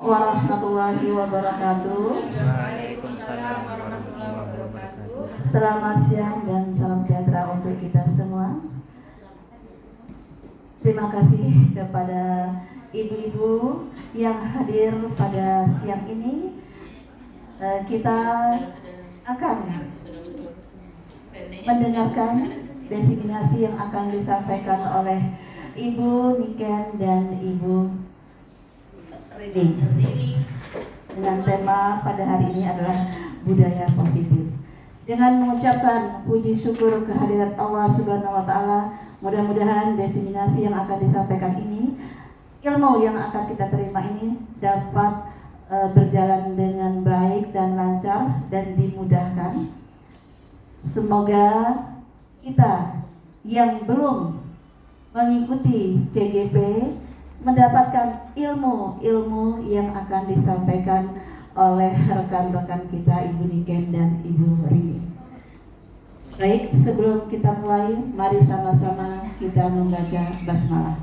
Warahmatullahi wabarakatuh. Waalaikumsalam warahmatullahi wabarakatuh. Selamat siang dan salam sejahtera untuk kita semua. Terima kasih kepada ibu-ibu yang hadir pada siang ini. Kita akan mendengarkan diseminasi yang akan disampaikan oleh Ibu Niken dan Ibu Rini dengan tema pada hari ini adalah budaya positif. Dengan mengucapkan puji syukur kehadirat Allah Subhanahu wa taala, mudah-mudahan diseminasi yang akan disampaikan ini, ilmu yang akan kita terima ini dapat berjalan dengan baik dan lancar dan dimudahkan. Semoga kita yang belum mengikuti CGP mendapatkan ilmu-ilmu yang akan disampaikan oleh rekan-rekan kita Ibu Niken dan Ibu Rini. Baik, sebelum kita mulai, mari sama-sama kita membaca basmalah.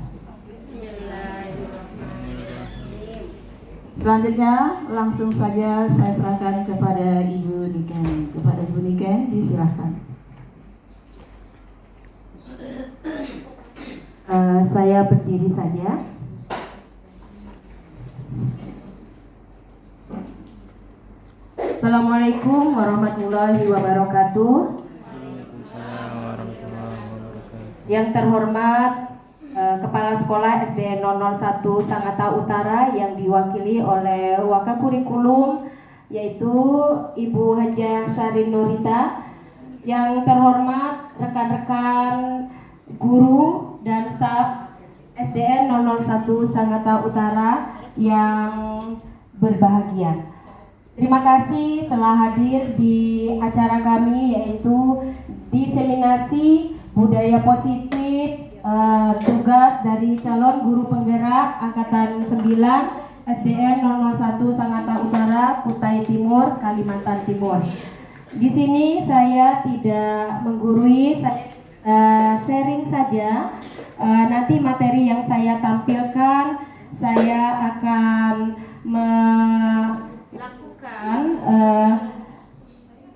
Selanjutnya langsung saja saya serahkan kepada Ibu Niken. Kepada Ibu Niken, disilahkan. Saya berdiri saja. Assalamualaikum warahmatullahi wabarakatuh. Waalaikumsalam warahmatullahi wabarakatuh. Yang terhormat Kepala Sekolah SDN 001 Sangatta Utara yang diwakili oleh Wakakurikulum yaitu Ibu Hajah Syarin Nurita. Yang terhormat rekan-rekan guru dan staf SDN 001 Sangatta Utara yang berbahagia. Terima kasih telah hadir di acara kami yaitu diseminasi budaya positif tugas dari calon guru penggerak angkatan 9 SDN 001 Sangatta Utara, Kutai Timur, Kalimantan Timur. Di sini saya tidak menggurui, saya sharing saja. Nanti materi yang saya tampilkan saya akan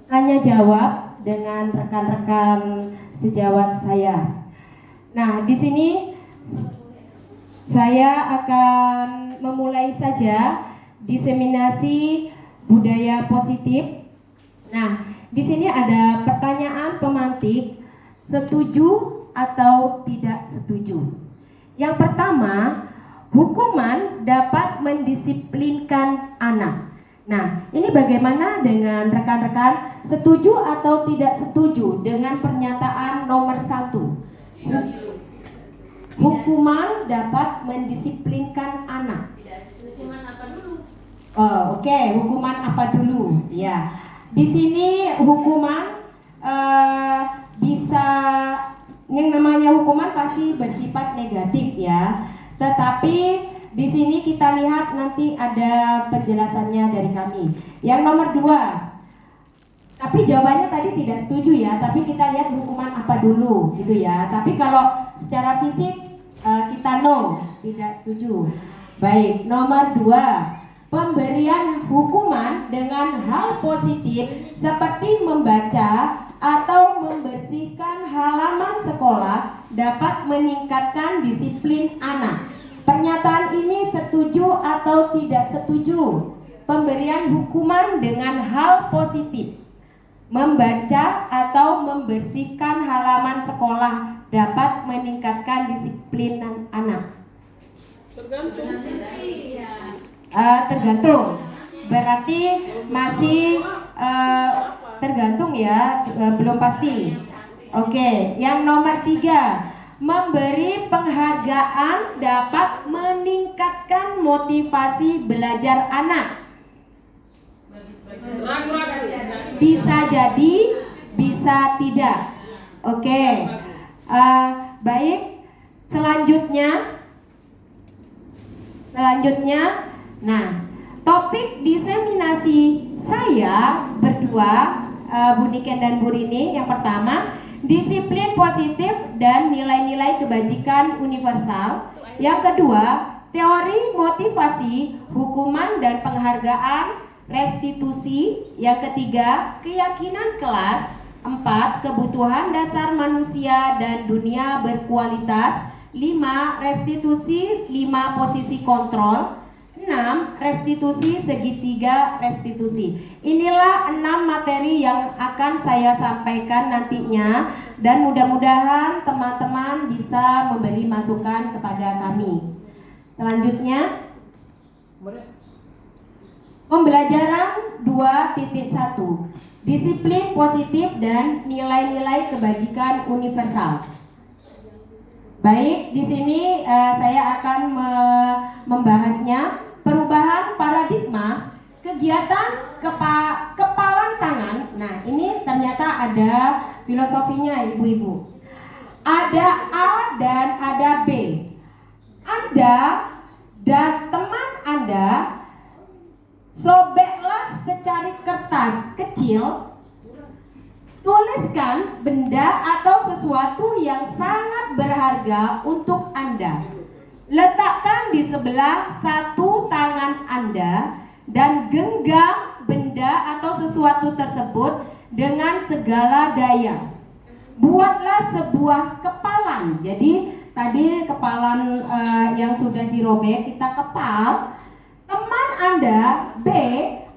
tanya jawab dengan rekan-rekan sejawat saya. Nah, di sini saya akan memulai saja diseminasi budaya positif. Nah, di sini ada pertanyaan pemantik, setuju atau tidak setuju. Yang pertama, hukuman dapat mendisiplinkan anak. Nah, ini bagaimana dengan rekan-rekan, setuju atau tidak setuju dengan pernyataan nomor 1? Hukuman dapat mendisiplinkan anak. Hukuman apa dulu? Oke, hukuman apa dulu? Ya, di sini hukuman bisa, yang namanya hukuman pasti bersifat negatif ya. Tetapi di sini kita lihat nanti ada penjelasannya dari kami. Yang nomor 2, tapi jawabannya tadi tidak setuju ya. Tapi kita lihat hukuman apa dulu, gitu ya. Tapi kalau secara fisik kita no, tidak setuju. Baik, nomor 2, pemberian hukuman dengan hal positif seperti membaca atau membersihkan halaman sekolah dapat meningkatkan disiplin anak. Pernyataan ini setuju atau tidak setuju? Pemberian hukuman dengan hal positif, membaca atau membersihkan halaman sekolah dapat meningkatkan disiplin anak. Tergantung. Berarti masih tergantung ya, belum pasti. Oke, yang nomor 3, memberi penghargaan dapat meningkatkan motivasi belajar anak. Bisa jadi, bisa tidak. Oke, baik. Selanjutnya, nah, topik diseminasi saya berdua, Bu Niken dan Bu Rini. Yang pertama, disiplin positif dan nilai-nilai kebajikan universal. Yang kedua, teori motivasi, hukuman dan penghargaan, restitusi. Yang ketiga, keyakinan kelas. 4, kebutuhan dasar manusia dan dunia berkualitas. 5, restitusi 5 posisi kontrol. 6, restitusi segitiga restitusi. Inilah 6 materi yang akan saya sampaikan nantinya, dan mudah-mudahan teman-teman bisa memberi masukan kepada kami. Selanjutnya, pembelajaran 2.1, disiplin positif dan nilai-nilai kebajikan universal. Baik, di sini saya akan membahasnya perubahan paradigma kegiatan kepalan tangan. Nah, ini ternyata ada filosofinya, ibu-ibu. Ada A dan ada B. Anda dan teman Anda sobeklah secari kertas kecil, tuliskan benda atau sesuatu yang sangat berharga untuk Anda. Letakkan di sebelah satu tangan Anda dan genggam benda atau sesuatu tersebut dengan segala daya. Buatlah sebuah kepalan. Jadi tadi kepalan yang sudah dirobek kita kepal. Teman Anda B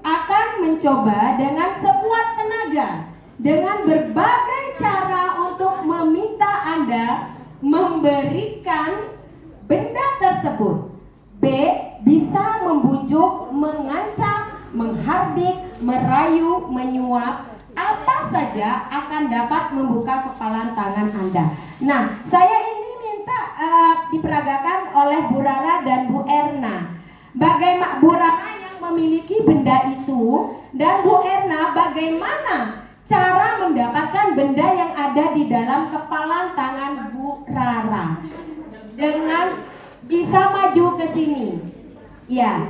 akan mencoba dengan sekuat tenaga, dengan berbagai cara untuk meminta Anda memberikan benda tersebut. B bisa membujuk, mengancam, menghardik, merayu, menyuap, apa saja akan dapat membuka kepalan tangan Anda. Nah, saya ini minta diperagakan oleh Bu Rara dan Bu Erna. Bagaimana Bu Rara yang memiliki benda itu, dan Bu Erna bagaimana cara mendapatkan benda yang ada di dalam kepalan tangan Bu Rara. Dengan bisa maju ke sini. Ya.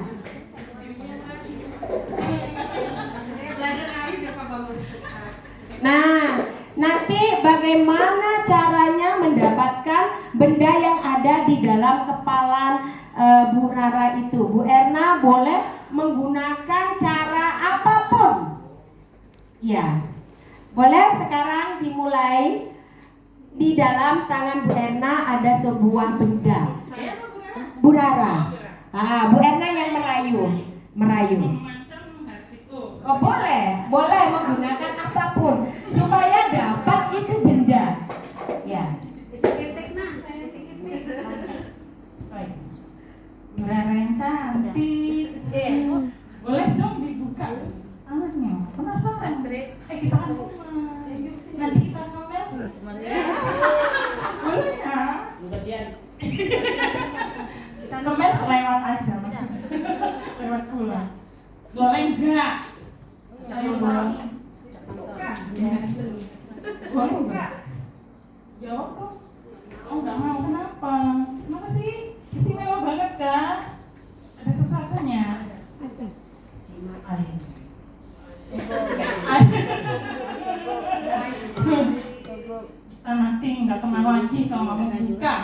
Nah, nanti bagaimana caranya mendapatkan benda yang ada di dalam kepalan Bu Rara itu? Bu Erna boleh menggunakan cara apapun. Ya. Boleh sekarang dimulai. Di dalam tangan Bu Erna ada sebuah benda. Bu Rara. Bu Erna yang merayu. Oh, boleh menggunakan apapun supaya dapat itu benda. Ya. Bu Rara yang cantik. Boleh dong dibuka anaknya. Penasaran? Kita kan nanti kita ngeles. Boleh ya? Ngeles lewat aja maksudnya. Lewat pulang. Boleh enggak? Saya boleh. Boleh enggak? Jawab dong. Oh, enggak mau, kenapa? Kenapa sih? Istimewa banget kan? Ada sesuatunya. Kita nanti nggak kemana lagi kalau mau buka.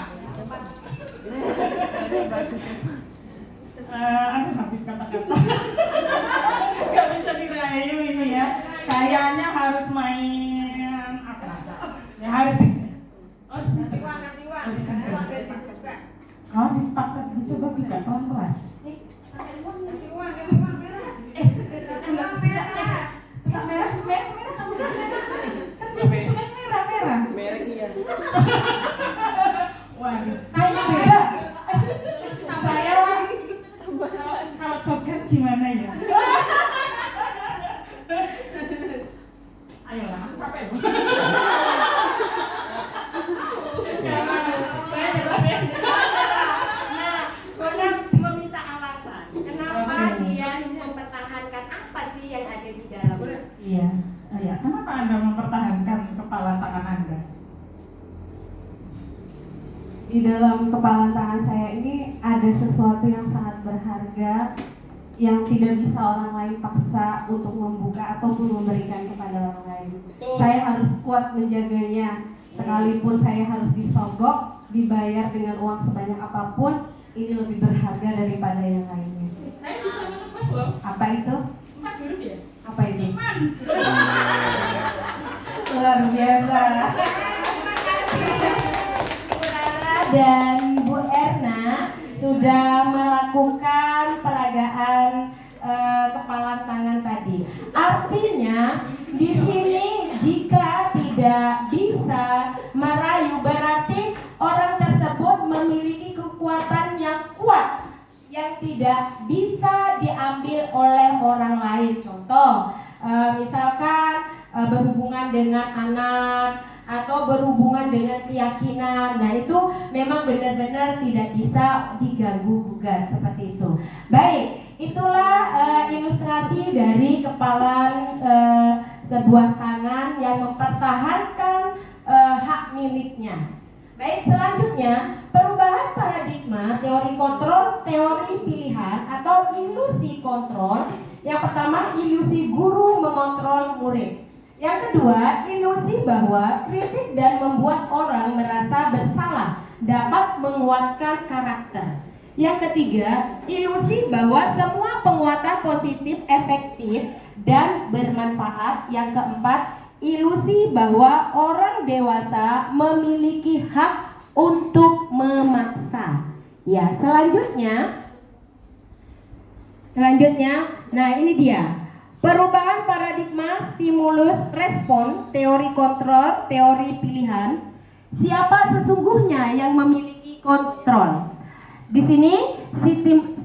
Habis kata-kata. Gak bisa dirayu ini ya. Kayaknya harus main apa? Ya harus. Oh, kasih uang. Oh, dipaksa dicoba buka pelan-pelan. Kasih uang. Merah. Merah. Waduh, kayaknya beda. Saya kalau coket gimana ya? Ayolah, capek. Saya nyerah ya. Nah, boleh meminta alasan. Kenapa dia mempertahankan apa sih yang ada di dalamnya? Iya. Kenapa Anda mempertahankan kepala tangan Anda? Di dalam kepalan tangan saya ini ada sesuatu yang sangat berharga yang tidak bisa orang lain paksa untuk membuka ataupun memberikan kepada orang lain. Saya harus kuat menjaganya, sekalipun saya harus disogok, dibayar dengan uang sebanyak apapun, ini lebih berharga daripada yang lainnya. Saya bisa menebak loh. Apa itu? 4 huruf ya? Apa itu? Iman. Luar biasa. Dan Bu Erna sudah melakukan peragaan kepala tangan tadi. Artinya di sini jika tidak bisa merayu berarti orang tersebut memiliki kekuatan yang kuat yang tidak bisa diambil oleh orang lain. Contoh, misalkan berhubungan dengan anak atau berhubungan dengan keyakinan. Nah, itu memang benar-benar tidak bisa diganggu gugat seperti itu. Baik, itulah ilustrasi dari kepalan sebuah tangan yang mempertahankan hak miliknya. Baik, selanjutnya perubahan paradigma teori kontrol, teori pilihan atau ilusi kontrol. Yang pertama, ilusi guru mengontrol murid. Yang kedua, ilusi bahwa kritik dan membuat orang merasa bersalah dapat menguatkan karakter. Yang ketiga, ilusi bahwa semua penguatan positif efektif dan bermanfaat. Yang keempat, ilusi bahwa orang dewasa memiliki hak untuk memaksa. Ya, selanjutnya, nah ini dia. Perubahan paradigma, stimulus, respon, teori kontrol, teori pilihan. Siapa sesungguhnya yang memiliki kontrol? Di sini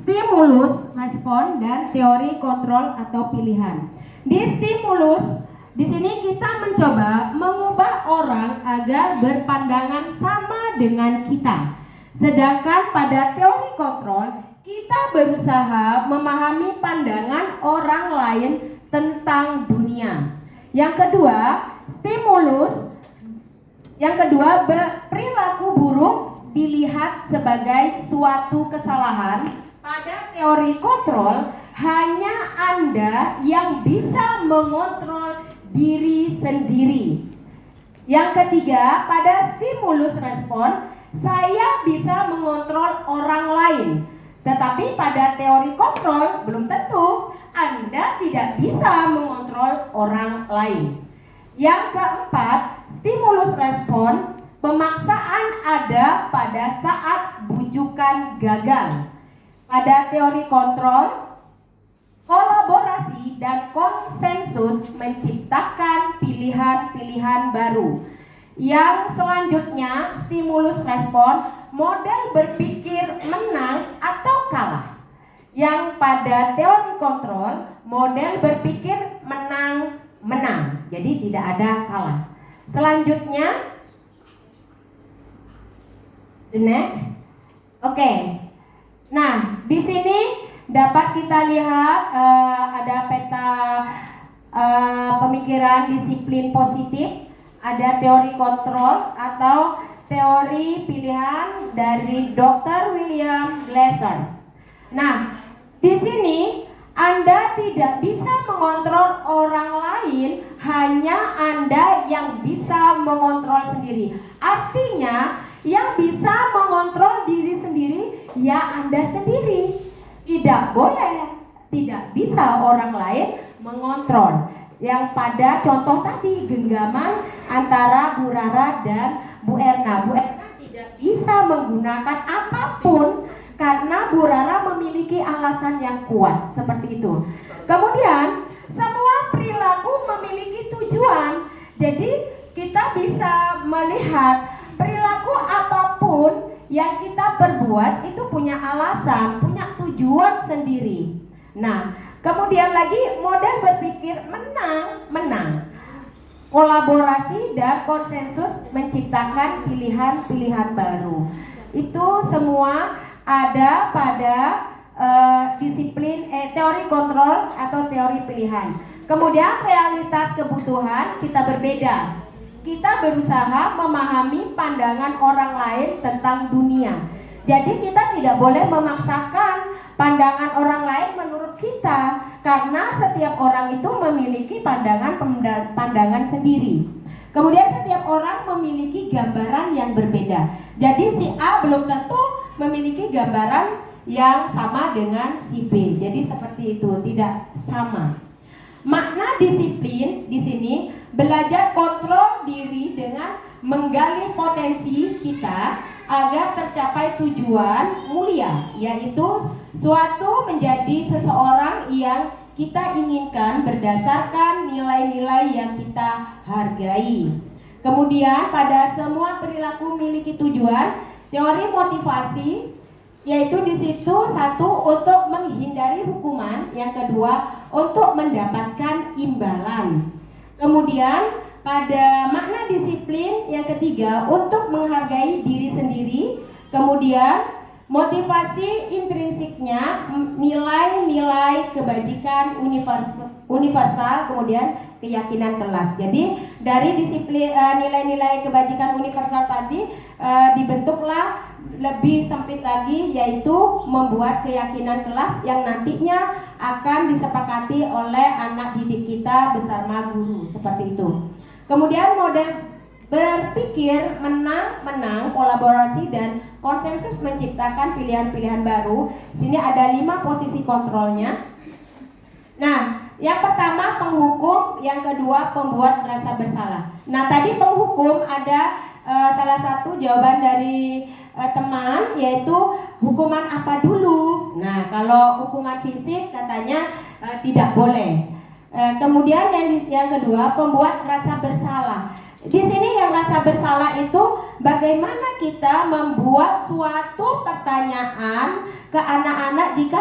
stimulus, respon, dan teori kontrol atau pilihan. Di stimulus, di sini kita mencoba mengubah orang agar berpandangan sama dengan kita. Sedangkan pada teori kontrol, kita berusaha memahami pandangan orang lain tentang dunia. Yang kedua, stimulus. Yang kedua, perilaku buruk dilihat sebagai suatu kesalahan. Pada teori kontrol, hanya Anda yang bisa mengontrol diri sendiri. Yang ketiga, pada stimulus respon, saya bisa mengontrol orang lain. Tetapi pada teori kontrol belum tentu Anda tidak bisa mengontrol orang lain. Yang keempat, stimulus respon, pemaksaan ada pada saat bujukan gagal. Pada teori kontrol, kolaborasi dan konsensus menciptakan pilihan-pilihan baru. Yang selanjutnya, stimulus respon, model berpikir menang atau kalah. Yang pada teori kontrol, model berpikir menang. Jadi tidak ada kalah. Selanjutnya, the next. Oke. Nah, di sini dapat kita lihat ada peta pemikiran disiplin positif. Ada teori kontrol atau teori pilihan dari Dr. William Glasser. Nah, di sini Anda tidak bisa mengontrol orang lain, hanya Anda yang bisa mengontrol sendiri. Artinya, yang bisa mengontrol diri sendiri ya Anda sendiri. Tidak boleh, tidak bisa orang lain mengontrol. Yang pada contoh tadi, genggaman antara Bu Rara dan Bu Erna. Bu Erna tidak bisa menggunakan apapun karena Bu Rara memiliki alasan yang kuat seperti itu. Kemudian semua perilaku memiliki tujuan. Jadi kita bisa melihat perilaku apapun yang kita perbuat itu punya alasan, punya tujuan sendiri. Nah, kemudian lagi model berpikir menang. Kolaborasi dan konsensus menciptakan pilihan-pilihan baru. Itu semua ada pada disiplin teori kontrol atau teori pilihan. Kemudian realitas kebutuhan kita berbeda. Kita berusaha memahami pandangan orang lain tentang dunia. Jadi kita tidak boleh memaksakan pandangan orang lain menurut kita, karena setiap orang itu memiliki pandangan sendiri. Kemudian setiap orang memiliki gambaran yang berbeda. Jadi si A belum tentu memiliki gambaran yang sama dengan si B. Jadi seperti itu, tidak sama. Makna disiplin di sini belajar kontrol diri dengan menggali potensi kita agar tercapai tujuan mulia, yaitu suatu menjadi seseorang yang kita inginkan berdasarkan nilai-nilai yang kita hargai. Kemudian pada semua perilaku memiliki tujuan, teori motivasi yaitu di situ satu untuk menghindari hukuman, yang kedua untuk mendapatkan imbalan. Kemudian pada makna disiplin yang ketiga untuk menghargai diri sendiri. Kemudian motivasi intrinsiknya nilai-nilai kebajikan universal, kemudian keyakinan kelas. Jadi dari disiplin nilai-nilai kebajikan universal tadi dibentuklah lebih sempit lagi, yaitu membuat keyakinan kelas yang nantinya akan disepakati oleh anak didik kita bersama guru, seperti itu. Kemudian model berpikir menang-menang, kolaborasi dan konsensus menciptakan pilihan-pilihan baru. Sini ada 5 posisi kontrolnya. Nah, yang pertama penghukum, yang kedua pembuat merasa bersalah. Nah, tadi penghukum ada salah satu jawaban dari teman, yaitu hukuman apa dulu. Nah, kalau hukuman fisik katanya tidak boleh. Kemudian yang kedua pembuat rasa bersalah. Di sini yang rasa bersalah itu bagaimana kita membuat suatu pertanyaan ke anak-anak jika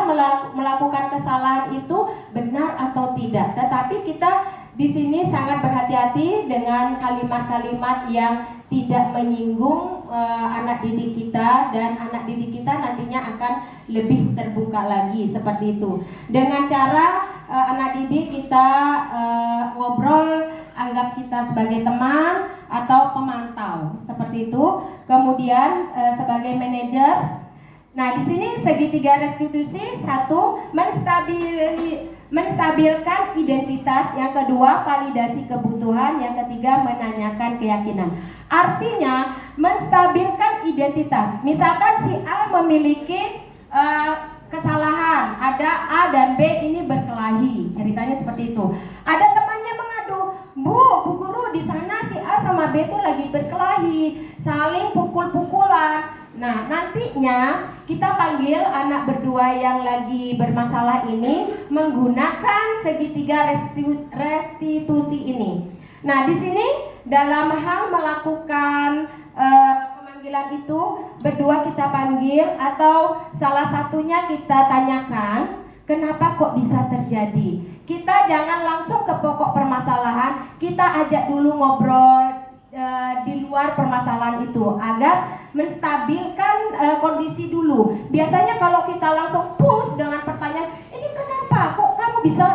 melakukan kesalahan itu benar atau tidak. Tetapi kita di sini sangat berhati-hati dengan kalimat-kalimat yang tidak menyinggung anak didik kita, dan anak didik kita nantinya akan lebih terbuka lagi, seperti itu. Dengan cara anak didik kita ngobrol, anggap kita sebagai teman atau pemantau, seperti itu. Kemudian sebagai manajer. Nah, di sini segitiga restitusi, satu menstabilkan identitas, yang kedua validasi kebutuhan, yang ketiga menanyakan keyakinan. Artinya menstabilkan identitas. Misalkan si A memiliki kesalahan, ada A dan B ini berkelahi, ceritanya seperti itu. Ada temannya mengadu, Bu Guru, di sana si A sama B itu lagi berkelahi, saling pukul-pukulan. Nah, nantinya kita panggil anak berdua yang lagi bermasalah ini menggunakan segitiga restitusi ini. Nah, di sini dalam hal melakukan pemanggilan itu berdua kita panggil, atau salah satunya kita tanyakan kenapa kok bisa terjadi. Kita jangan langsung ke pokok permasalahan, kita ajak dulu ngobrol di luar permasalahan itu agar menstabilkan kondisi dulu. Biasanya kalau kita langsung push dengan pertanyaan, ini kenapa kok kamu bisa,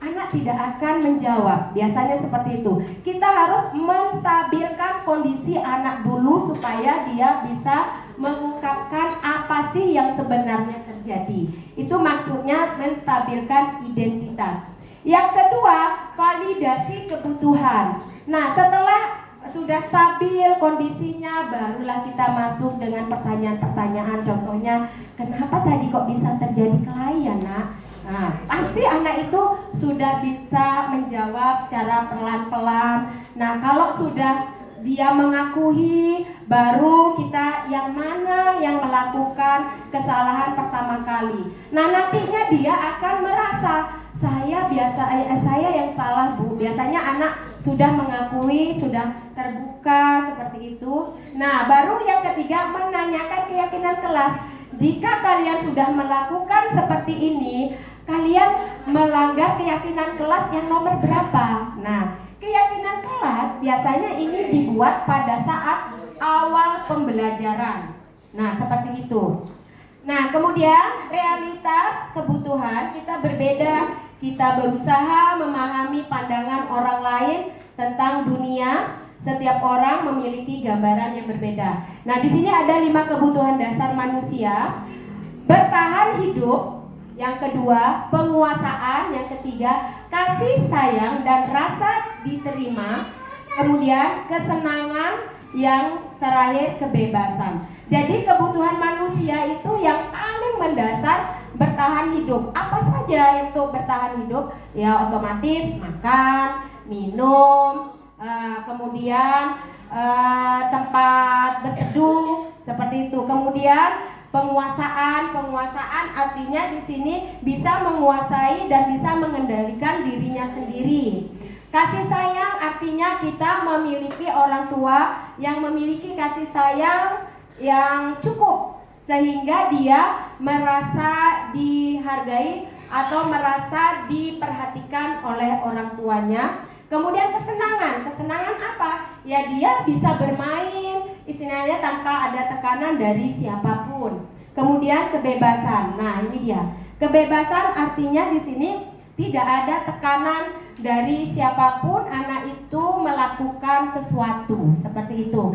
anak tidak akan menjawab. Biasanya seperti itu. Kita harus menstabilkan kondisi anak dulu supaya dia bisa mengungkapkan apa sih yang sebenarnya terjadi. Itu maksudnya menstabilkan identitas. Yang kedua, validasi kebutuhan. Nah, setelah sudah stabil kondisinya, barulah kita masuk dengan pertanyaan-pertanyaan. Contohnya, kenapa tadi kok bisa terjadi kelahi ya nak? Nah, pasti anak itu sudah bisa menjawab secara pelan-pelan. Nah, kalau sudah dia mengakui, baru kita yang mana yang melakukan kesalahan pertama kali. Nah, nantinya dia akan merasa saya yang salah Bu. Biasanya anak sudah mengakui, sudah terbuka seperti itu. Nah, baru yang ketiga menanyakan keyakinan kelas. Jika kalian sudah melakukan seperti ini, kalian melanggar keyakinan kelas yang nomor berapa? Nah, keyakinan kelas biasanya ini dibuat pada saat awal pembelajaran. Nah, seperti itu. Nah, kemudian realitas kebutuhan kita berbeda. Kita berusaha memahami pandangan orang lain tentang dunia. Setiap orang memiliki gambaran yang berbeda. Nah, di sini ada 5 kebutuhan dasar manusia. Bertahan hidup, yang kedua penguasaan, yang ketiga kasih sayang dan rasa diterima, kemudian kesenangan, yang terakhir kebebasan. Jadi kebutuhan manusia itu yang paling mendasar bertahan hidup. Apa saja yang untuk bertahan hidup? Ya otomatis makan, minum, kemudian tempat berteduh seperti itu. Kemudian penguasaan artinya di sini bisa menguasai dan bisa mengendalikan dirinya sendiri. Kasih sayang artinya kita memiliki orang tua yang memiliki kasih sayang yang cukup sehingga dia merasa dihargai atau merasa diperhatikan oleh orang tuanya. Kemudian kesenangan apa? Ya dia bisa bermain istilahnya tanpa ada tekanan dari siapapun. Kemudian kebebasan. Nah, ini dia. Kebebasan artinya di sini tidak ada tekanan dari siapapun, anak itu melakukan sesuatu seperti itu.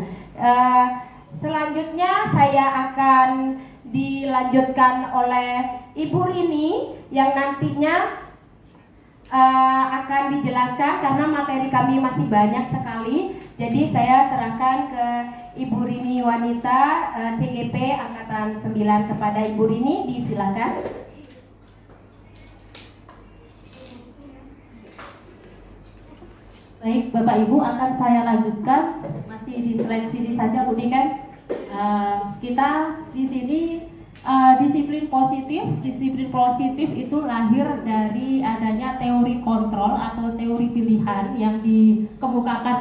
Selanjutnya saya akan dilanjutkan oleh Ibu Rini yang nantinya akan dijelaskan karena materi kami masih banyak sekali. Jadi saya serahkan ke Ibu Rini Wanita CGP Angkatan 9 kepada Ibu Rini, disilakan. Baik, Bapak Ibu akan saya lanjutkan, masih di slide sini saja Bu kan. Kita di sini disiplin positif itu lahir dari adanya teori kontrol atau teori pilihan yang dikemukakan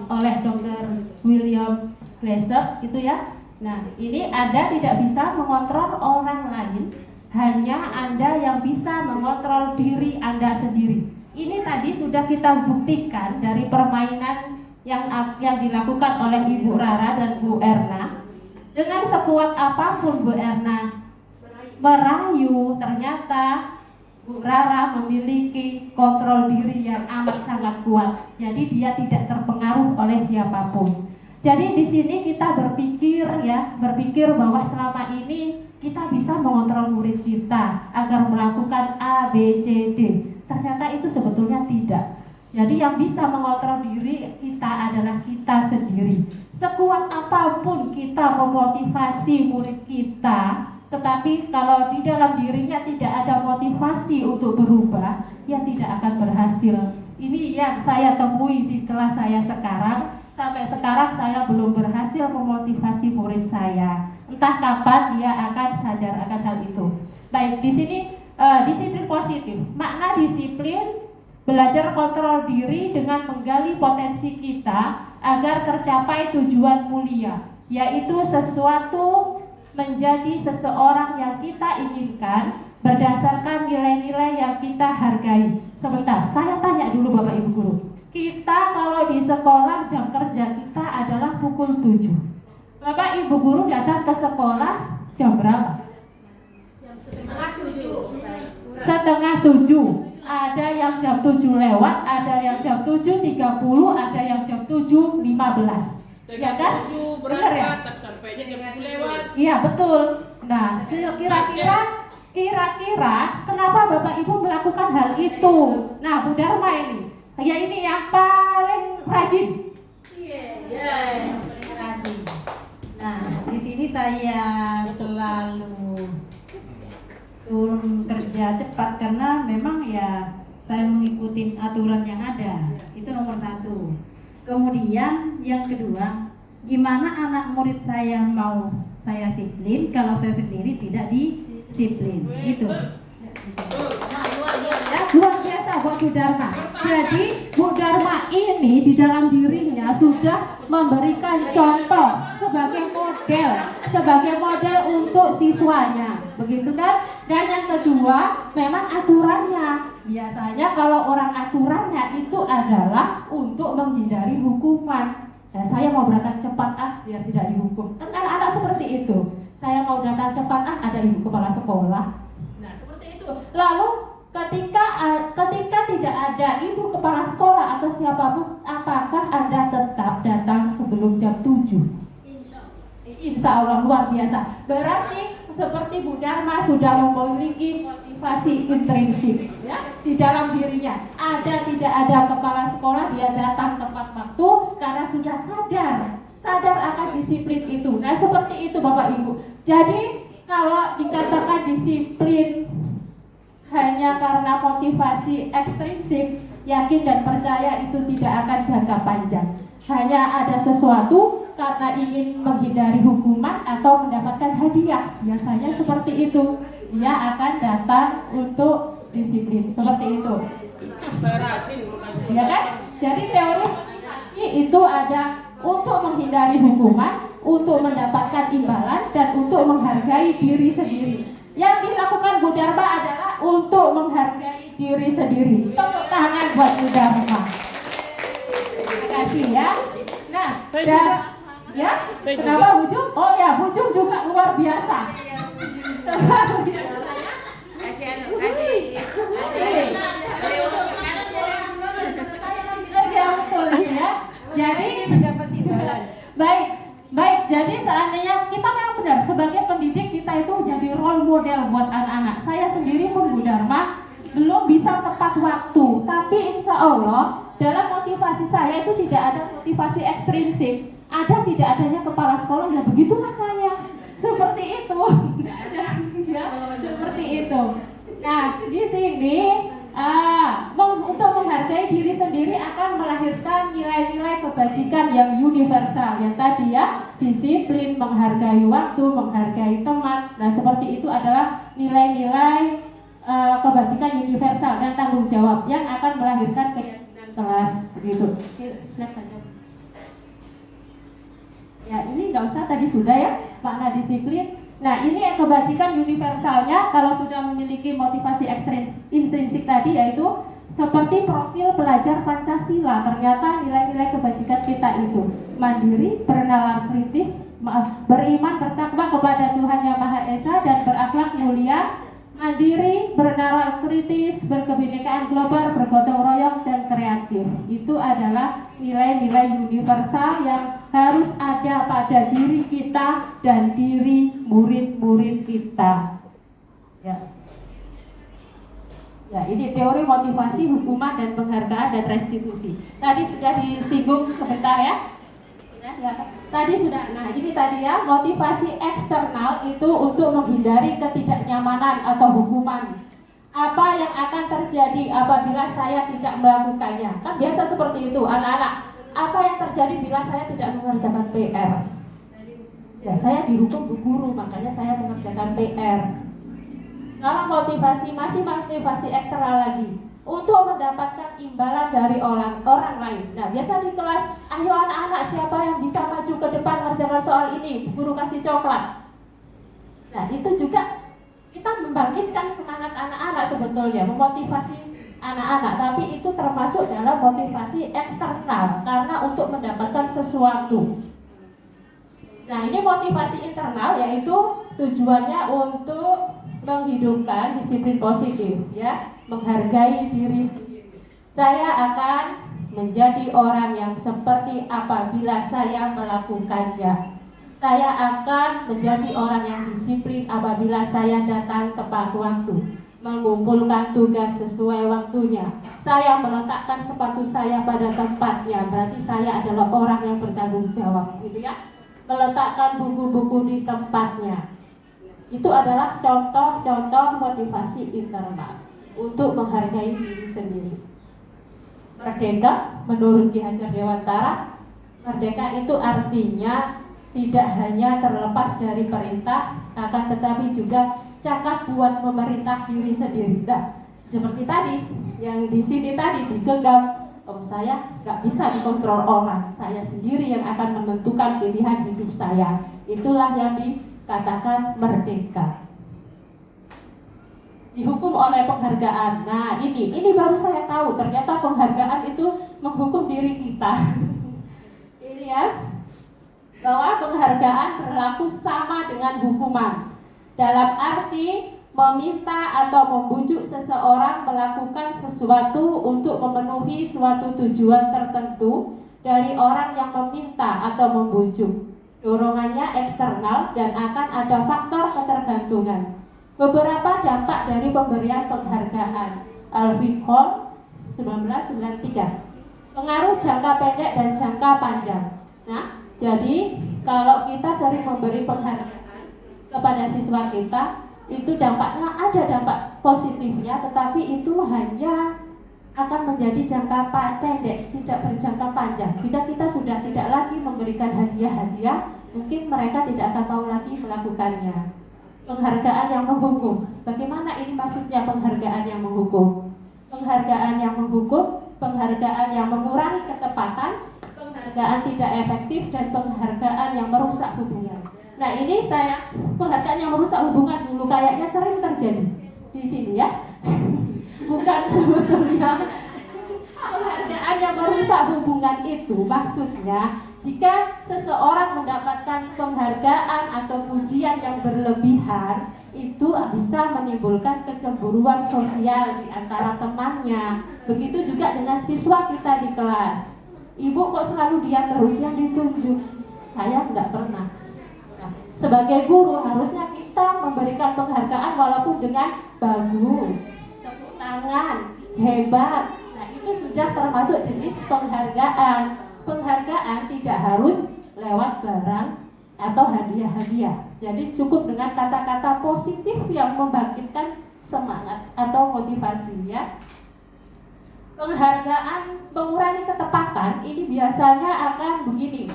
oleh Dr. William Glasser gitu ya. Nah, ini Anda tidak bisa mengontrol orang lain, hanya Anda yang bisa mengontrol diri Anda sendiri. Ini tadi sudah kita buktikan dari permainan yang dilakukan oleh Ibu Rara dan Bu Erna. Dengan sekuat apapun Bu Erna merayu, ternyata Bu Rara memiliki kontrol diri yang amat sangat kuat. Jadi dia tidak terpengaruh oleh siapapun. Jadi di sini kita berpikir bahwa selama ini kita bisa mengontrol murid kita agar melakukan A, B, C, D. Ternyata itu sebetulnya tidak. Jadi yang bisa mengontrol diri kita adalah kita sendiri. Sekuat apapun kita memotivasi murid kita, tetapi kalau di dalam dirinya tidak ada motivasi untuk berubah, ya tidak akan berhasil. Ini yang saya temui di kelas saya sekarang. Sampai sekarang saya belum berhasil memotivasi murid saya. Entah kapan dia akan sadar akan hal itu. Baik, di sini disiplin positif. Makna disiplin belajar kontrol diri dengan menggali potensi kita agar tercapai tujuan mulia, yaitu sesuatu menjadi seseorang yang kita inginkan berdasarkan nilai-nilai yang kita hargai. Sebentar, saya tanya dulu Bapak Ibu Guru. Kita kalau di sekolah jam kerja kita adalah pukul 7. Bapak Ibu Guru datang ke sekolah jam berapa? Setengah 7. Ada yang jam 7 lewat, ada yang jam 7.30, ada yang jam 7.15. Ya kan? Benar ya? Sampainya jam 7 lewat. Iya betul. Nah, kira-kira kenapa Bapak Ibu melakukan hal itu? Nah, Bu Dharma ini, ya ini yang paling rajin. Rajin. Nah, di sini saya selalu turun kerja cepat karena memang ya saya mengikuti aturan yang ada. Itu nomor 1. Kemudian yang kedua, gimana anak murid saya mau saya disiplin kalau saya sendiri tidak disiplin. Gitu. Luar biasa buat Bu Dharma. Jadi Bu Dharma ini di dalam dirinya sudah memberikan contoh sebagai model untuk siswanya, begitu kan? Dan yang kedua, memang aturannya. Biasanya kalau orang aturannya itu adalah untuk menghindari hukuman. Saya mau berangkat cepat biar tidak dihukum. Kan anak-anak seperti itu. Saya mau datang cepat ada ibu kepala sekolah. Nah, seperti itu. Lalu ketika tidak ada ibu kepala sekolah atau siapapun, apakah Anda tetap datang sebelum jam 7? Insya Allah luar biasa. Berarti seperti Bu Dharma sudah memiliki motivasi intrinsik ya di dalam dirinya. Tidak ada kepala sekolah, dia datang tepat waktu karena sudah sadar akan disiplin itu. Nah, seperti itu Bapak Ibu. Jadi kalau dikatakan disiplin hanya karena motivasi ekstrinsik, yakin dan percaya itu tidak akan jangka panjang. Hanya ada sesuatu karena ingin menghindari hukuman atau mendapatkan hadiah. Biasanya seperti itu. Dia akan datang untuk disiplin. Seperti itu. Ya kan? Jadi teori motivasi itu ada untuk menghindari hukuman, untuk mendapatkan imbalan, dan untuk menghargai diri sendiri. Yang dilakukan Bu Dharma adalah untuk menghargai diri sendiri. Tepuk tangan buat Bu Dharma. Terima kasih ya. Nah, ya, kenapa Bujung? Oh ya, Bujung juga luar biasa. Jadi mendapat imbalan. Baik. Jadi seandainya kita memang benar sebagai pendidik kita itu jadi role model buat anak-anak. Saya sendiri pun Bu Dharma belum bisa tepat waktu, tapi insya Allah dalam motivasi saya itu tidak ada motivasi ekstrinsik. Ada tidak adanya kepala sekolah, ya begitulah saya. Seperti itu. Ya, seperti itu. Nah, di sini untuk menghargai diri sendiri akan melahirkan nilai-nilai kebajikan yang universal. Yang tadi ya, disiplin, menghargai waktu, menghargai teman. Nah, seperti itu adalah nilai-nilai kebajikan universal dan tanggung jawab yang akan melahirkan keyakinan kelas. Begitu. Next saja. Ya, ini nggak usah, tadi sudah ya, makna disiplin. Nah, ini kebajikan universalnya kalau sudah memiliki motivasi intrinsik tadi, yaitu seperti profil pelajar Pancasila. Ternyata nilai-nilai kebajikan kita itu mandiri, bernalar kritis, beriman, bertakwa kepada Tuhan Yang Maha Esa, dan berakhlak mulia. Mandiri, bernalar kritis, berkebinekaan global, bergotong royong, dan kreatif. Itu adalah nilai-nilai universal yang harus ada pada diri kita dan diri murid-murid kita. Ya, ini teori motivasi, hukuman, dan penghargaan dan restitusi. Tadi sudah disinggung sebentar ya. Tadi sudah, nah ini tadi ya, motivasi eksternal itu untuk menghindari ketidaknyamanan atau hukuman. Apa yang akan terjadi apabila saya tidak melakukannya? Kan biasa seperti itu anak-anak. Apa yang terjadi bila saya tidak mengerjakan PR? Ya, saya dihukum Bu Guru, makanya saya mengerjakan PR. Kalau motivasi, masih motivasi eksternal lagi, untuk mendapatkan imbalan dari orang lain. Nah, biasa di kelas, ayo anak-anak, siapa yang bisa maju ke depan mengerjakan soal ini? Guru kasih coklat. Nah, itu juga kita membangkitkan semangat anak-anak sebetulnya, memotivasi anak-anak, tapi itu termasuk dalam motivasi eksternal karena untuk mendapatkan sesuatu. Nah, ini motivasi internal, yaitu tujuannya untuk menghidupkan disiplin positif, ya, menghargai diri sendiri. Saya akan menjadi orang yang seperti apabila saya melakukannya. Saya akan menjadi orang yang disiplin apabila saya datang tepat waktu, mengumpulkan tugas sesuai waktunya. Saya meletakkan sepatu saya pada tempatnya, berarti saya adalah orang yang bertanggung jawab, gitu ya. Meletakkan buku-buku di tempatnya. Itu adalah contoh-contoh motivasi internal untuk menghargai diri sendiri. Merdeka, menurut Ki Hajar Dewantara, merdeka itu artinya tidak hanya terlepas dari perintah, akan tetapi juga cakap buat memerintah diri sendiri. Nah, seperti tadi, yang di sini tadi digenggam, saya nggak bisa dikontrol orang, saya sendiri yang akan menentukan pilihan hidup saya. Itulah yang dikatakan merdeka. Dihukum oleh penghargaan. Nah, ini baru saya tahu, ternyata penghargaan itu menghukum diri kita. Ini ya, bahwa penghargaan berlaku sama dengan hukuman, dalam arti meminta atau membujuk seseorang melakukan sesuatu untuk memenuhi suatu tujuan tertentu dari orang yang meminta atau membujuk. Dorongannya eksternal dan akan ada faktor ketergantungan. Beberapa dampak dari pemberian penghargaan. Alvin Hall 1993. Pengaruh jangka pendek dan jangka panjang. Nah, jadi kalau kita sering memberi penghargaan kepada siswa kita, itu dampaknya ada dampak positifnya, tetapi itu hanya akan menjadi jangka pendek, tidak berjangka panjang. Jika kita sudah tidak lagi memberikan hadiah-hadiah, mungkin mereka tidak akan mau lagi melakukannya. Penghargaan yang menghukum. Bagaimana ini maksudnya penghargaan yang menghukum? Penghargaan yang menghukum, penghargaan yang mengurangi ketepatan, penghargaan tidak efektif, dan penghargaan yang merusak hubungan. Nah, ini saya penghargaan yang merusak hubungan dulu kayaknya sering terjadi di sini ya. Bukan sebetulnya penghargaan yang merusak hubungan itu maksudnya jika seseorang mendapatkan penghargaan atau pujian yang berlebihan, itu bisa menimbulkan kecemburuan sosial di antara temannya. Begitu juga dengan siswa kita di kelas. Ibu kok selalu dia terus yang ditunjuk? Saya tidak pernah. Nah, sebagai guru harusnya kita memberikan penghargaan walaupun dengan bagus, tepuk tangan, hebat. Nah, itu sudah termasuk jenis penghargaan. Penghargaan tidak harus lewat barang atau hadiah-hadiah. Jadi cukup dengan kata-kata positif yang membangkitkan semangat atau motivasi ya. Penghargaan mengurangi ketepatan ini biasanya akan begini.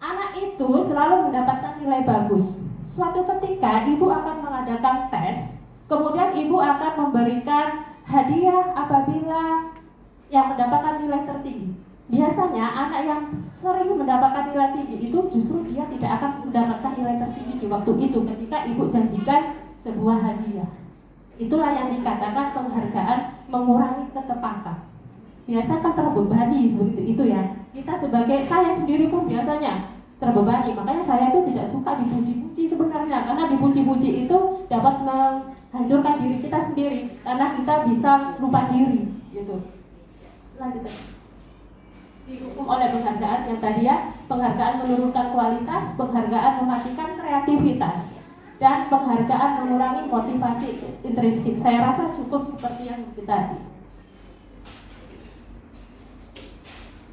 Anak itu selalu mendapatkan nilai bagus. Suatu ketika ibu akan mengadakan tes, kemudian ibu akan memberikan hadiah apabila yang mendapatkan nilai tertinggi. Biasanya anak yang sering mendapatkan nilai tinggi itu justru dia tidak akan mendapatkan nilai tertinggi di waktu itu ketika ibu janjikan sebuah hadiah. Itulah yang dikatakan penghargaan mengurangi ketepatan. Biasa kan terbebani begitu itu ya. Kita sebagai saya sendiri pun biasanya terbebani. Makanya saya itu tidak suka dipuji-puji sebenarnya, karena dipuji-puji itu dapat menghancurkan diri kita sendiri karena kita bisa lupa diri gitu. Lanjut. Dihukum oleh penghargaan yang tadi ya, penghargaan menurunkan kualitas, penghargaan mematikan kreativitas, dan penghargaan mengurangi motivasi intrinsik. Saya rasa cukup seperti yang tadi.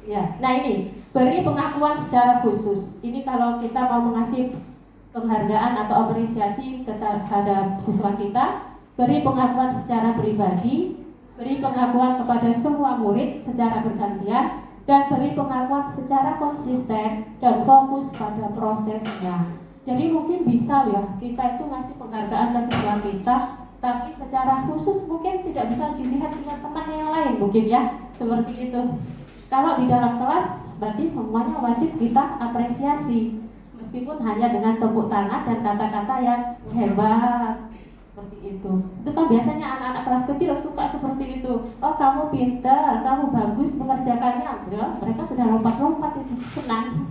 Ya, nah ini beri pengakuan secara khusus. Ini kalau kita mau mengasih penghargaan atau apresiasi terhadap siswa kita, beri pengakuan secara pribadi, beri pengakuan kepada semua murid secara bergantian, dan beri pengakuan secara konsisten dan fokus pada prosesnya. Jadi mungkin bisa ya kita itu ngasih penghargaan ke siswa kita, tapi secara khusus mungkin tidak bisa dilihat dengan teman yang lain mungkin ya, seperti itu. Kalau di dalam kelas berarti semuanya wajib kita apresiasi, meskipun hanya dengan tepuk tangan dan kata-kata yang hebat. Seperti itu kan biasanya anak-anak kelas kecil suka seperti itu. Oh, kamu pintar, kamu bagus mengerjakannya. Ya, mereka sudah lompat-lompat itu, senang.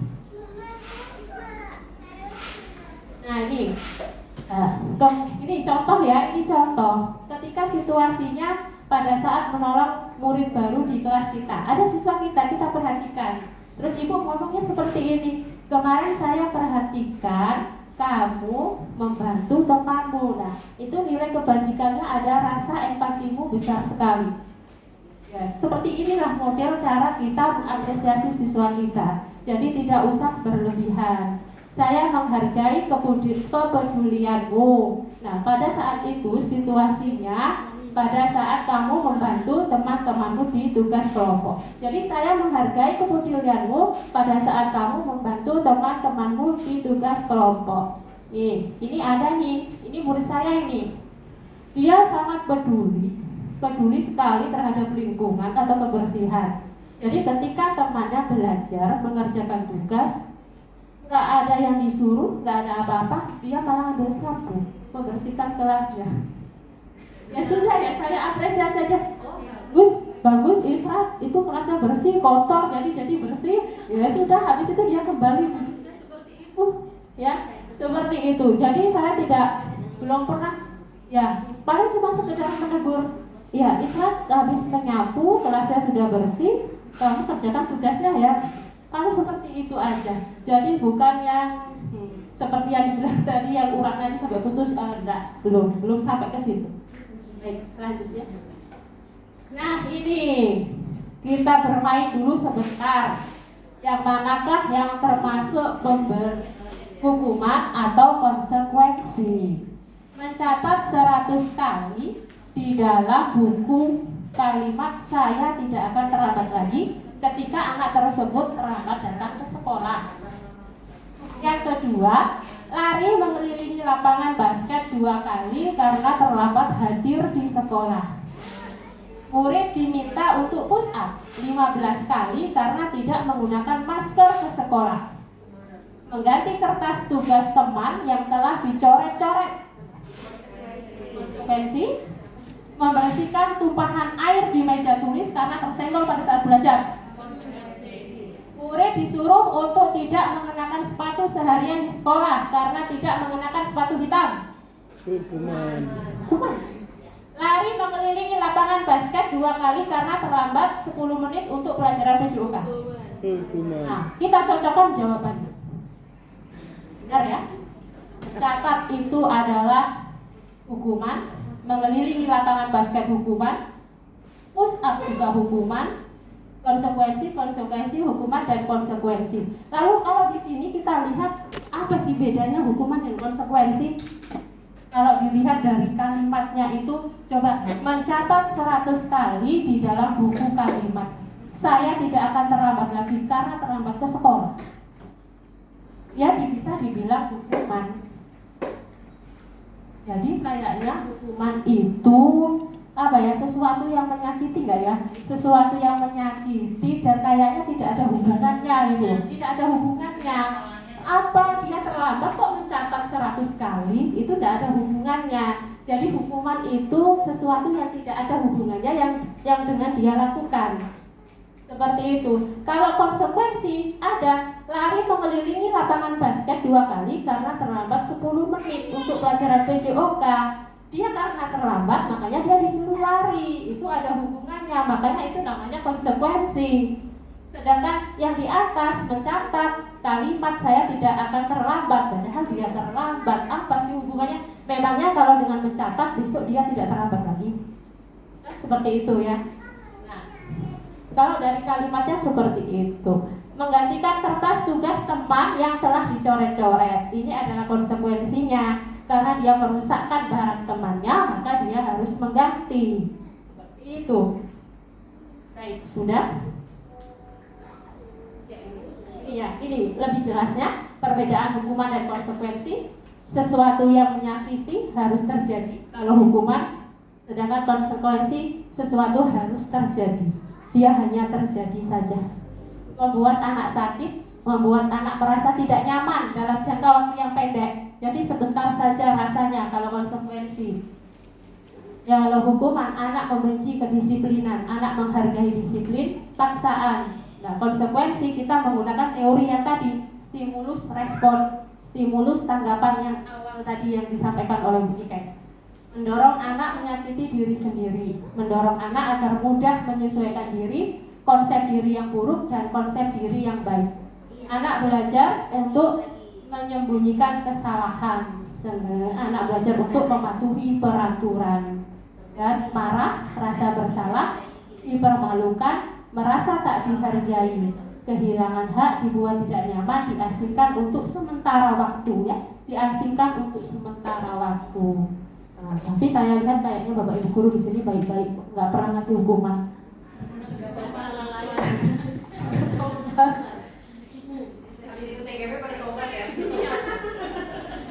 Nah ini contoh ya, ini contoh ketika situasinya pada saat menolong murid baru di kelas kita. Ada siswa kita perhatikan. Terus ibu ngomongnya seperti ini, kemarin saya perhatikan kamu membantu temanmu. Nah, itu nilai kebajikannya ada, rasa empatimu besar sekali. Ya, seperti inilah model cara kita mengapresiasi siswa kita. Jadi tidak usah berlebihan. Saya menghargai kepedulianmu. Nah, pada saat itu situasinya pada saat kamu membantu teman-temanmu di tugas kelompok. Jadi saya menghargai kepedulianmu pada saat kamu membantu teman-temanmu di tugas kelompok. Ini ada nih, ini murid saya ini. Dia sangat peduli sekali terhadap lingkungan atau kebersihan. Jadi ketika temannya belajar mengerjakan tugas, nggak ada yang disuruh, nggak ada apa-apa, dia malah ambil sapu membersihkan kelasnya. Ya sudah ya, saya apresiasi saja. Bagus Ifrat, itu kelasnya bersih, kotor jadi bersih. Ya sudah, habis itu dia kembali seperti itu, ya seperti itu. Jadi saya belum pernah, ya paling cuma sekedar menegur. Ya Ifrat, habis menyapu, kelasnya sudah bersih, kamu kerjakan tugasnya ya. Kalau seperti itu aja. Jadi bukan yang seperti yang dibilang tadi yang uratnya sampai putus, enggak, belum sampai ke situ. Baik, selanjutnya. Nah ini kita bermain dulu sebentar. Yang manakah yang termasuk hukuman atau konsekuensi? Mencatat 100 kali di dalam buku kalimat saya tidak akan terlambat lagi ketika anak tersebut terlambat datang ke sekolah. Yang kedua, lari mengelilingi lapangan basket 2 kali karena terlambat hadir di sekolah. Murid diminta untuk push up 15 kali karena tidak menggunakan masker ke sekolah. Mengganti kertas tugas teman yang telah dicoret-coret. Konsekuensi, membersihkan tumpahan air di meja tulis karena tersenggol pada saat belajar. Murid disuruh untuk tidak mengenakan sepatu seharian di sekolah karena tidak mengenakan sepatu hitam. Hukuman. Lari mengelilingi lapangan basket 2 kali karena terlambat 10 menit untuk pelajaran PJOK. Hukuman. Nah, kita cocokkan jawabannya. Benar ya? Catat itu adalah hukuman, mengelilingi lapangan basket hukuman, push up juga hukuman, konsekuensi, hukuman dan konsekuensi. Lalu kalau di sini kita lihat apa sih bedanya hukuman dan konsekuensi? Kalau dilihat dari kalimatnya itu, coba mencatat 100 kali di dalam buku kalimat. Saya tidak akan terlambat lagi karena terlambat ke sekolah. Ya bisa dibilang hukuman. Jadi kayaknya hukuman itu sesuatu yang menyakiti nggak ya? Sesuatu yang menyakiti dan kayaknya tidak ada hubungannya gitu. Tidak ada hubungannya. Apa dia terlambat kok mencatat 100 kali? Itu tidak ada hubungannya. Jadi hukuman itu sesuatu yang tidak ada hubungannya yang dengan dia lakukan. Seperti itu. Kalau konsekuensi ada lari mengelilingi lapangan basket 2 kali karena terlambat 10 menit untuk pelajaran PJOK. Dia karena terlambat makanya dia disuruh lari. Itu ada hubungannya, makanya itu namanya konsekuensi. Sedangkan yang di atas mencatat kalimat saya tidak akan terlambat, padahal dia terlambat. Apa sih hubungannya? Memangnya kalau dengan mencatat besok dia tidak terlambat lagi? Kan seperti itu ya. Nah, kalau dari kalimatnya seperti itu. Menggantikan kertas tugas teman yang telah dicoret-coret. Ini adalah konsekuensinya. Karena dia merusakkan barang temannya, maka dia harus mengganti. Seperti itu. Baik, sudah? Iya, ini lebih jelasnya perbedaan hukuman dan konsekuensi. Sesuatu yang menyakiti harus terjadi kalau hukuman, sedangkan konsekuensi sesuatu harus terjadi. Dia hanya terjadi saja. Membuat anak sakit, membuat anak merasa tidak nyaman dalam jangka waktu yang pendek. Jadi sebentar saja rasanya kalau konsekuensi. Ya, kalau hukuman, anak membenci kedisiplinan, anak menghargai disiplin, paksaan. Nah, konsekuensi kita menggunakan teori yang tadi, stimulus respon, stimulus tanggapan yang awal tadi yang disampaikan oleh Bu Niken. Mendorong anak menyakiti diri sendiri, mendorong anak agar mudah menyesuaikan diri, konsep diri yang buruk dan konsep diri yang baik. Anak belajar untuk menyembunyikan kesalahan, anak belajar untuk mematuhi peraturan. Dan marah, rasa bersalah, dipermalukan, merasa tak dihargai, kehilangan hak, dibuat tidak nyaman, diasingkan untuk sementara waktu ya, diasingkan untuk sementara waktu. Nah, tapi saya lihat kayaknya Bapak Ibu guru di sini baik-baik, nggak pernah ngasih hukuman.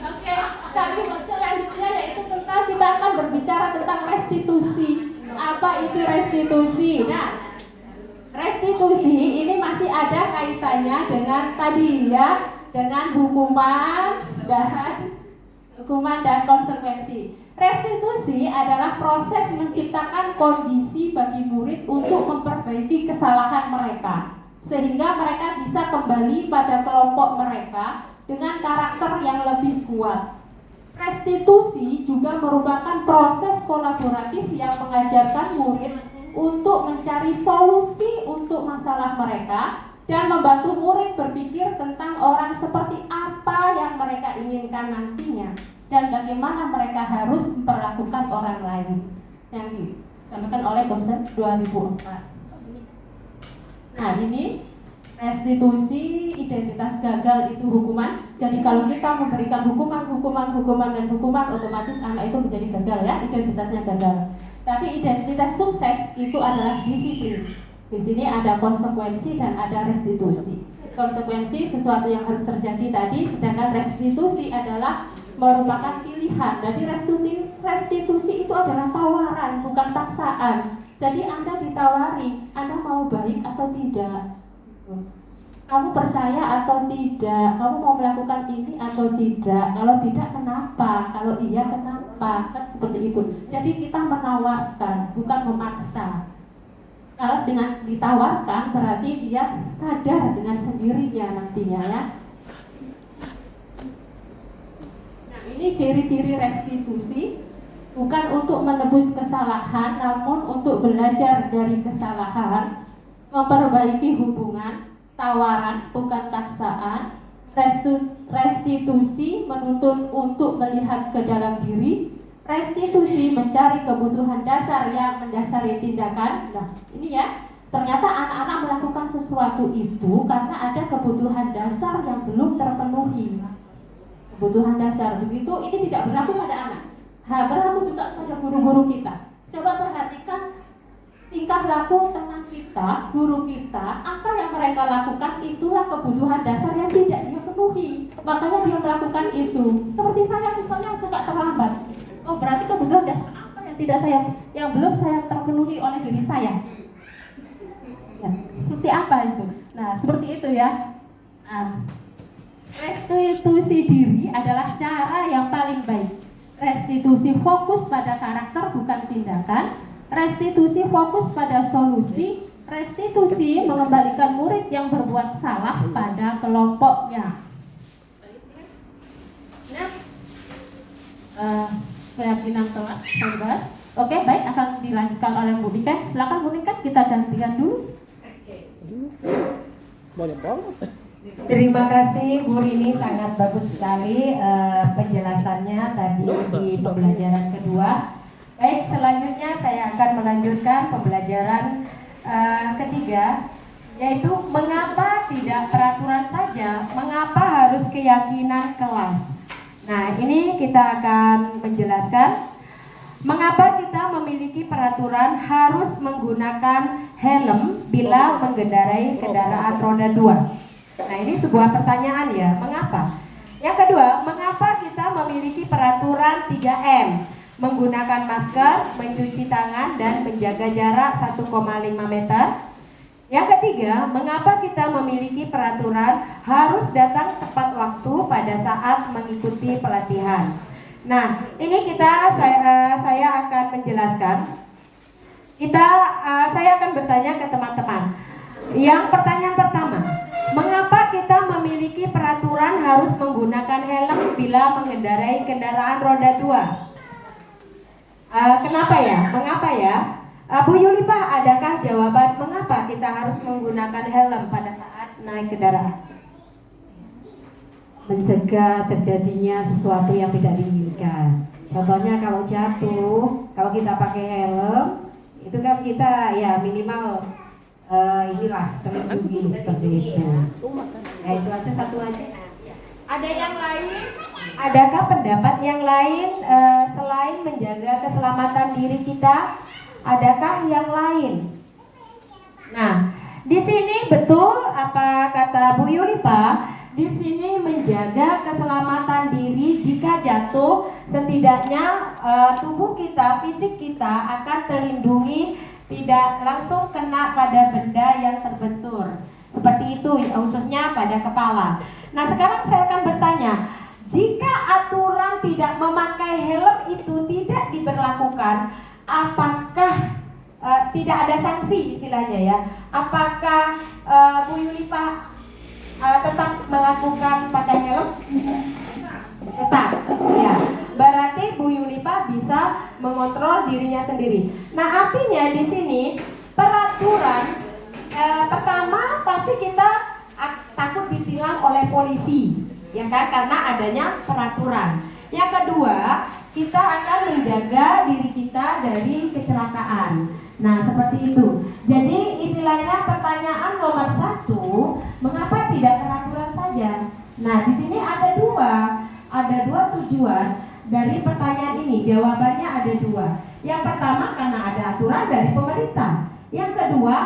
Oke, kalimat selanjutnya yaitu tentang kita akan berbicara tentang restitusi. Apa itu restitusi? Nah, restitusi ini masih ada kaitannya dengan tadi ya, dengan hukuman dan konsekuensi. Restitusi adalah proses menciptakan kondisi bagi murid untuk memperbaiki kesalahan mereka, sehingga mereka bisa kembali pada kelompok mereka dengan karakter yang lebih kuat. Restitusi juga merupakan proses kolaboratif yang mengajarkan murid untuk mencari solusi untuk masalah mereka dan membantu murid berpikir tentang orang seperti apa yang mereka inginkan nantinya dan bagaimana mereka harus memperlakukan orang lain, yang disampaikan oleh dosen 2004. Nah, ini restitusi, identitas gagal itu hukuman. Jadi kalau kita memberikan hukuman, otomatis anak itu menjadi gagal ya, identitasnya gagal. Tapi identitas sukses itu adalah disiplin. Di sini ada konsekuensi dan ada restitusi. Konsekuensi sesuatu yang harus terjadi tadi, sedangkan restitusi adalah merupakan pilihan. Jadi restitusi itu adalah tawaran, bukan paksaan. Jadi Anda ditawari, Anda mau baik atau tidak, kamu percaya atau tidak, kamu mau melakukan ini atau tidak, kalau tidak kenapa, kalau iya kenapa, kan seperti itu. Jadi kita menawarkan, bukan memaksa. Kalau dengan ditawarkan berarti dia sadar dengan sendirinya nantinya ya. Nah, ini ciri-ciri restitusi, bukan untuk menebus kesalahan, namun untuk belajar dari kesalahan, memperbaiki hubungan, tawaran bukan paksaan, restitusi menuntut untuk melihat ke dalam diri, restitusi mencari kebutuhan dasar yang mendasari tindakan. Nah, ini ya, ternyata anak-anak melakukan sesuatu itu karena ada kebutuhan dasar yang belum terpenuhi. Kebutuhan dasar begitu, ini tidak berlaku pada anak. Berlaku juga pada guru-guru kita. Coba perhatikan tingkah laku teman kita, guru kita, apa yang mereka lakukan itulah kebutuhan dasar yang tidak dia penuhi. Makanya dia melakukan itu. Seperti saya misalnya suka terlambat. Oh, berarti kebutuhan dasar apa yang belum saya terpenuhi oleh diri saya? Ya, seperti apa itu? Nah, seperti itu ya. Restitusi diri adalah cara yang paling baik. Restitusi fokus pada karakter bukan tindakan. Restitusi fokus pada solusi. Restitusi mengembalikan murid yang berbuat salah pada kelompoknya. Keyakinan telah terbahas. Oke, baik, akan dilanjutkan oleh Bu Niken. Silakan Bu Niken, kita gantian dulu. Banyak banget. Terima kasih Bu Rini, sangat bagus sekali penjelasannya tadi di pembelajaran kedua. Baik, selanjutnya saya akan melanjutkan pembelajaran ketiga, yaitu mengapa tidak peraturan saja, mengapa harus keyakinan kelas. Nah, ini kita akan menjelaskan mengapa kita memiliki peraturan harus menggunakan helm bila mengendarai kendaraan roda 2. Nah, ini sebuah pertanyaan ya, mengapa? Yang kedua, mengapa kita memiliki peraturan 3M? Menggunakan masker, mencuci tangan, dan menjaga jarak 1,5 meter. Yang ketiga, mengapa kita memiliki peraturan harus datang tepat waktu pada saat mengikuti pelatihan. Nah, ini saya akan menjelaskan. Saya akan bertanya ke teman-teman. Yang pertanyaan pertama, mengapa kita memiliki peraturan harus menggunakan helm bila mengendarai kendaraan roda 2? Kenapa ya? Mengapa ya? Bu Yulipah, adakah jawaban mengapa kita harus menggunakan helm pada saat naik kendaraan? Mencegah terjadinya sesuatu yang tidak diinginkan. Contohnya kalau jatuh, kalau kita pakai helm, itu kan kita ya minimal terlindungi seperti itu. Ya, itu aja, satu aja. Ada yang lain? Adakah pendapat yang lain selain menjaga keselamatan diri kita? Adakah yang lain? Nah, di sini betul apa kata Bu Yulipah? Di sini menjaga keselamatan diri jika jatuh, setidaknya tubuh kita, fisik kita akan terlindungi, tidak langsung kena pada benda yang terbentur. Seperti itu, khususnya pada kepala. Nah, sekarang saya akan bertanya, jika aturan tidak memakai helm itu tidak diberlakukan, apakah tidak ada sanksi istilahnya ya? Apakah Bu Yulipah tetap melakukan pakai helm? Tetap, ya. Berarti Bu Yulipah bisa mengontrol dirinya sendiri. Nah, artinya di sini peraturan pertama pasti kita takut ditilang oleh polisi, ya kan? Karena adanya peraturan. Yang kedua, kita akan menjaga diri kita dari kecelakaan. Nah, seperti itu. Jadi istilahnya pertanyaan nomor 1, Mengapa tidak peraturan saja? Nah, di sini ada dua tujuan dari pertanyaan ini. Jawabannya ada dua. Yang pertama karena ada aturan dari pemerintah. Yang kedua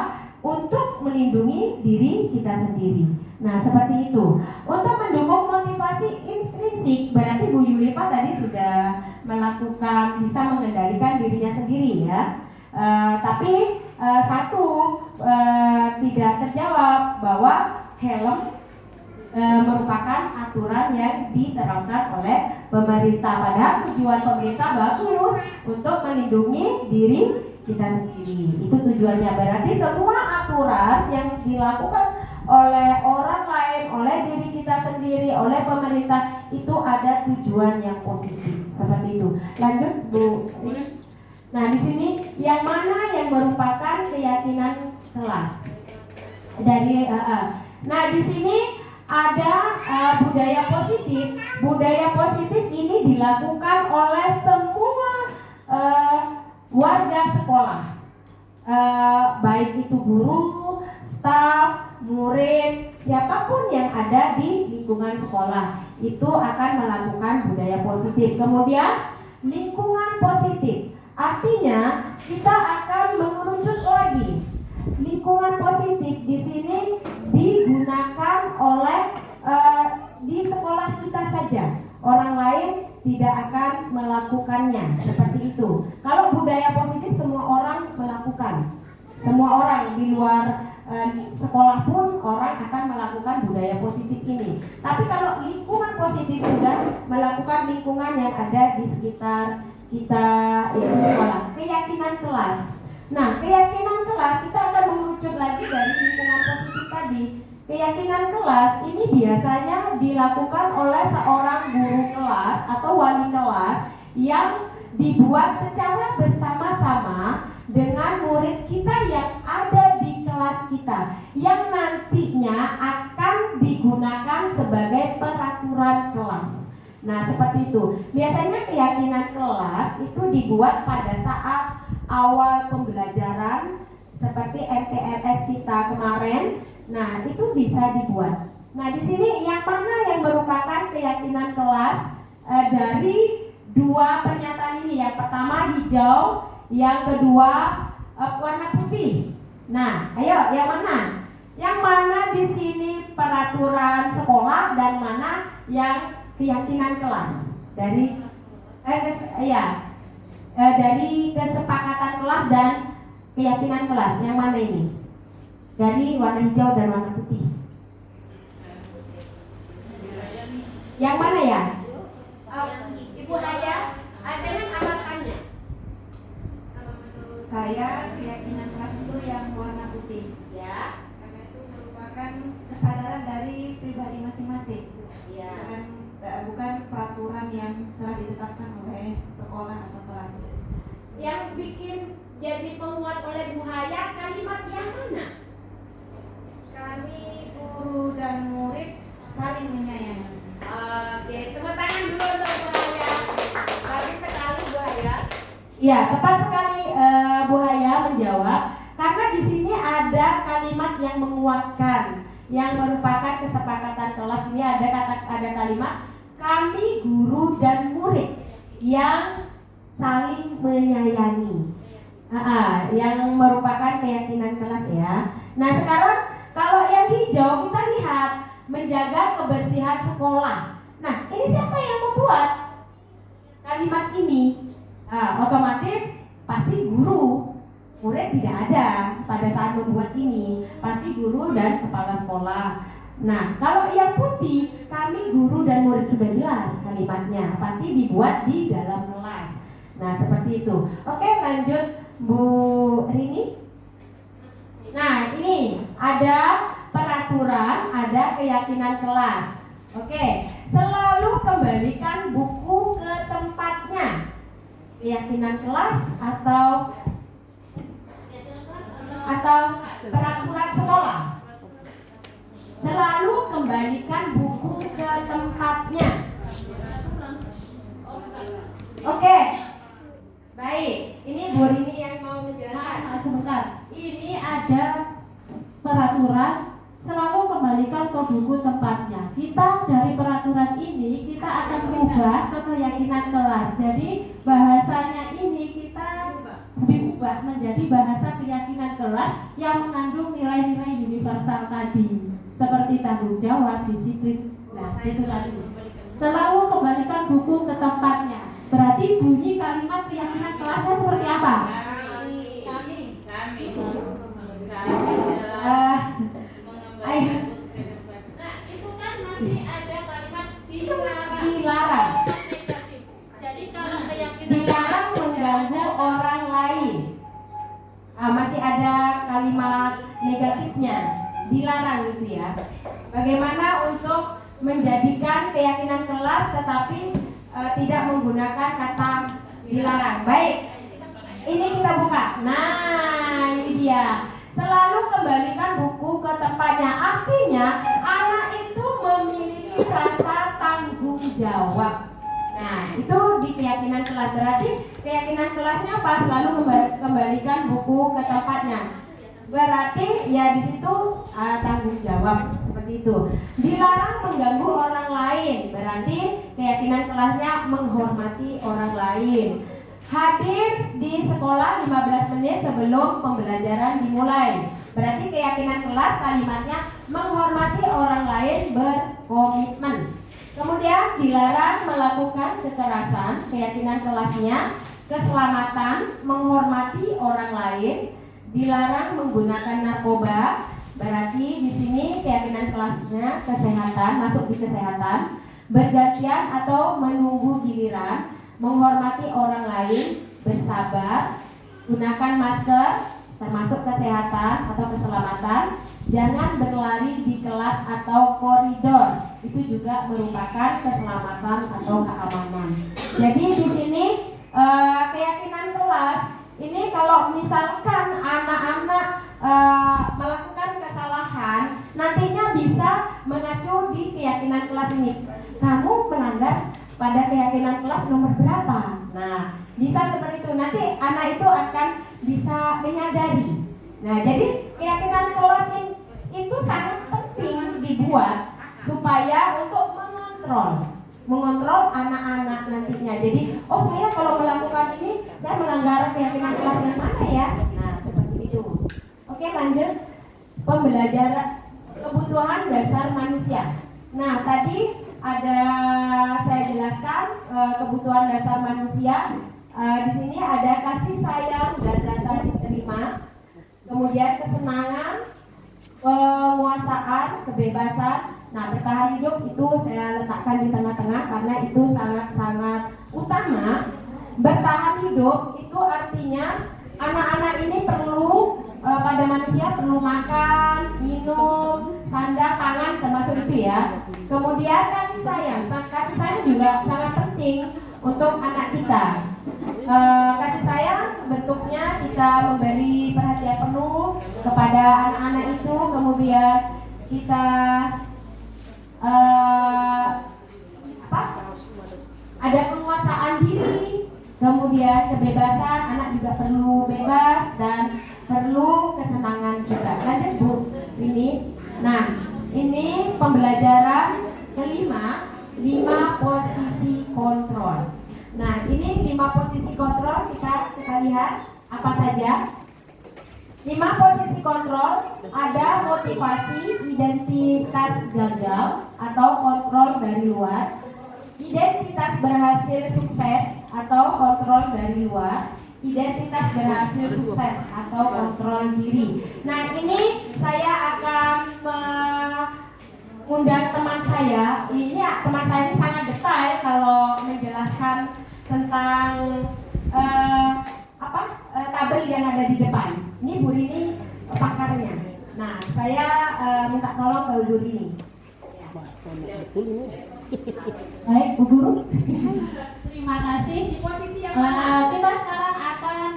untuk melindungi diri kita sendiri. Nah, seperti itu. Untuk mendukung motivasi intrinsik, berarti Bu Yulipa tadi sudah melakukan, bisa mengendalikan dirinya sendiri ya. Tapi tidak terjawab bahwa helm merupakan aturan yang diterapkan oleh pemerintah. Padahal tujuan pemerintah bagus untuk melindungi diri kita sendiri. Itu tujuannya. Berarti semua aturan yang dilakukan oleh orang lain, oleh diri kita sendiri, oleh pemerintah itu ada tujuan yang positif. Seperti itu. Lanjut Bu. Nah, di sini yang mana yang merupakan keyakinan kelas? Nah, di sini ada budaya positif. Budaya positif ini dilakukan oleh semua warga sekolah, baik itu guru, staf, murid, siapapun yang ada di lingkungan sekolah itu akan melakukan budaya positif. Kemudian lingkungan positif, artinya kita akan mengerucut lagi. Lingkungan positif di sini digunakan oleh di sekolah kita saja. Orang lain tidak akan melakukannya seperti itu. Kalau budaya positif semua orang melakukan. Semua orang di luar sekolah pun orang akan melakukan budaya positif ini. Tapi kalau lingkungan positif sudah melakukan lingkungan yang ada di sekitar kita yaitu sekolah. Keyakinan kelas. Nah, keyakinan kelas kita akan mengerucut lagi dari lingkungan positif tadi. Keyakinan kelas ini biasanya dilakukan oleh seorang guru kelas atau wali kelas yang dibuat secara bersama-sama dengan murid kita yang ada di kelas kita, yang nantinya akan digunakan sebagai peraturan kelas. Nah, seperti itu. Biasanya keyakinan kelas itu dibuat pada saat awal pembelajaran seperti MTLS kita kemarin. Nah, itu bisa dibuat. Nah, di sini yang mana yang merupakan keyakinan kelas dari dua pernyataan ini? Yang pertama hijau, yang kedua warna putih. Nah, ayo yang mana? Yang mana di sini peraturan sekolah dan mana yang keyakinan kelas? Dari dari kesepakatan kelas dan keyakinan kelas. Yang mana ini? Dari warna hijau dan warna putih. Yang mana ya? Ibu Haya, dengan alasannya. Kalau menurut saya keyakinan kelas itu yang warna putih. Ya. Karena itu merupakan kesadaran dari pribadi masing-masing. Ya. Bukan peraturan yang telah ditetapkan oleh sekolah atau kelas. Yang bikin jadi penguat oleh Bu Haya kalimat yang mana? Kami guru dan murid saling menyayangi. Oke, tepuk tangan dulu untuk Bu Haya. Bagus sekali Bu Haya. Iya, tepat sekali Bu Haya menjawab. Karena di sini ada kalimat yang menguatkan, yang merupakan kesepakatan kelas. Ini ada kalimat kami guru dan murid yang saling menyayangi. Yang merupakan keyakinan kelas ya. Nah, sekarang kalau yang hijau kita lihat menjaga kebersihan sekolah. Nah, ini siapa yang membuat kalimat ini? Otomatis pasti guru, murid tidak ada pada saat membuat ini. Pasti guru dan kepala sekolah. Nah, kalau yang putih, kami guru dan murid sudah jelas kalimatnya. Pasti dibuat di dalam kelas. Nah, seperti itu. Oke, lanjut Bu Rini. Nah, ini ada peraturan, ada keyakinan kelas. Oke, selalu kembalikan buku ke tempatnya. Keyakinan kelas atau peraturan sekolah. Selalu kembalikan buku ke tempatnya. Oke. Baik, ini Bu Rini yang mau menjelaskan. Sebentar. Ini ada peraturan selalu kembali kembalikan ke buku tempatnya. Kita dari peraturan ini kita akan ubah ke keyakinan kelas. Jadi bahasanya ini kita diubah menjadi bahasa keyakinan kelas yang mengandung nilai-nilai universal tadi, seperti tanggung jawab, disiplin. Nah, itu tadi. Selalu kembalikan buku ke tempatnya. Berarti bunyi kalimat keyakinan kelasnya seperti apa? Ayo. Nah, itu kan masih ada kalimat dilarang. Dilarang. Jadi kalau keyakinan Dilarang mengganggu orang lain. Masih ada kalimat negatifnya. Dilarang itu ya. Bagaimana untuk menjadikan keyakinan kelas tetapi tidak menggunakan kata dilarang. Baik. Ini kita buka. Nah, ini dia. Selalu kembalikan buku ke tempatnya. Artinya anak itu memiliki rasa tanggung jawab. Nah, itu di keyakinan kelas. Berarti keyakinan kelasnya apa? Selalu kembalikan buku ke tempatnya. Berarti ya di situ tanggung jawab seperti itu. Dilarang mengganggu orang lain. Berarti keyakinan kelasnya menghormati orang lain. Hadir di sekolah 15 menit sebelum pembelajaran dimulai. Berarti keyakinan kelas kalimatnya menghormati orang lain, berkomitmen. Kemudian dilarang melakukan kekerasan, keyakinan kelasnya keselamatan, menghormati orang lain. Dilarang menggunakan narkoba. Berarti di sini keyakinan kelasnya kesehatan, masuk di kesehatan. Bergantian atau menunggu giliran, menghormati orang lain, bersabar, gunakan masker, termasuk kesehatan atau keselamatan, jangan berlari di kelas atau koridor, itu juga merupakan keselamatan atau keamanan. Jadi di sini keyakinan kelas ini kalau misalkan anak-anak melakukan kesalahan, nantinya bisa mengacu di keyakinan kelas ini. Kamu melanggar pada keyakinan kelas nomor berapa? Nah, bisa seperti itu. Nanti anak itu akan bisa menyadari. Nah, jadi keyakinan kelas itu sangat penting dibuat supaya untuk mengontrol anak-anak nantinya. Jadi, oh saya kalau melakukan ini, saya melanggar keyakinan kelas yang mana ya? Nah, seperti itu. Oke, lanjut. Pembelajaran kebutuhan dasar manusia. Nah, tadi ada saya jelaskan kebutuhan dasar manusia. Di sini ada kasih sayang dan rasa diterima, kemudian kesenangan, penguasaan, kebebasan. Nah, bertahan hidup itu saya letakkan di tengah-tengah karena itu sangat-sangat utama. Bertahan hidup itu artinya anak-anak ini perlu pada manusia perlu makan, minum, sandang, pangan, termasuk itu ya. Kemudian kasih sayang juga sangat penting untuk anak kita. Kasih sayang bentuknya kita memberi perhatian penuh kepada anak-anak itu, kemudian kita ada penguasaan diri, kemudian kebebasan, anak juga perlu bebas dan perlu kesenangan juga. Lanjut Bu, ini. Nah, ini pembelajaran kelima, 5 posisi kontrol. Nah, ini 5 posisi kontrol kita lihat apa saja. 5 posisi kontrol ada motivasi, identitas gagal atau kontrol dari luar, identitas berhasil sukses atau kontrol dari luar, identitas berhasil sukses atau kontrol diri. Nah, ini saya akan mengundang teman saya. Ini teman saya ini sangat detail kalau menjelaskan tentang tabel yang ada di depan. Ini Bu Rini pakarnya. Nah, saya minta tolong ke Bu Rini. Baik, Bu Guru. Terima kasih. Di posisi yang mana? Kita sekarang akan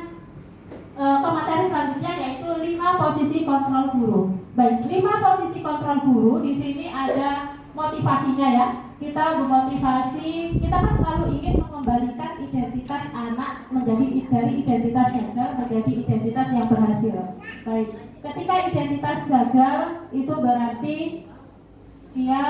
ke materi selanjutnya, yaitu 5 posisi kontrol guru. Baik, 5 posisi kontrol guru di sini ada motivasinya ya. Kita bermotivasi, kita kan selalu ingin mengembalikan identitas anak menjadi dari identitas gagal menjadi identitas yang berhasil. Baik, ketika identitas gagal itu berarti dia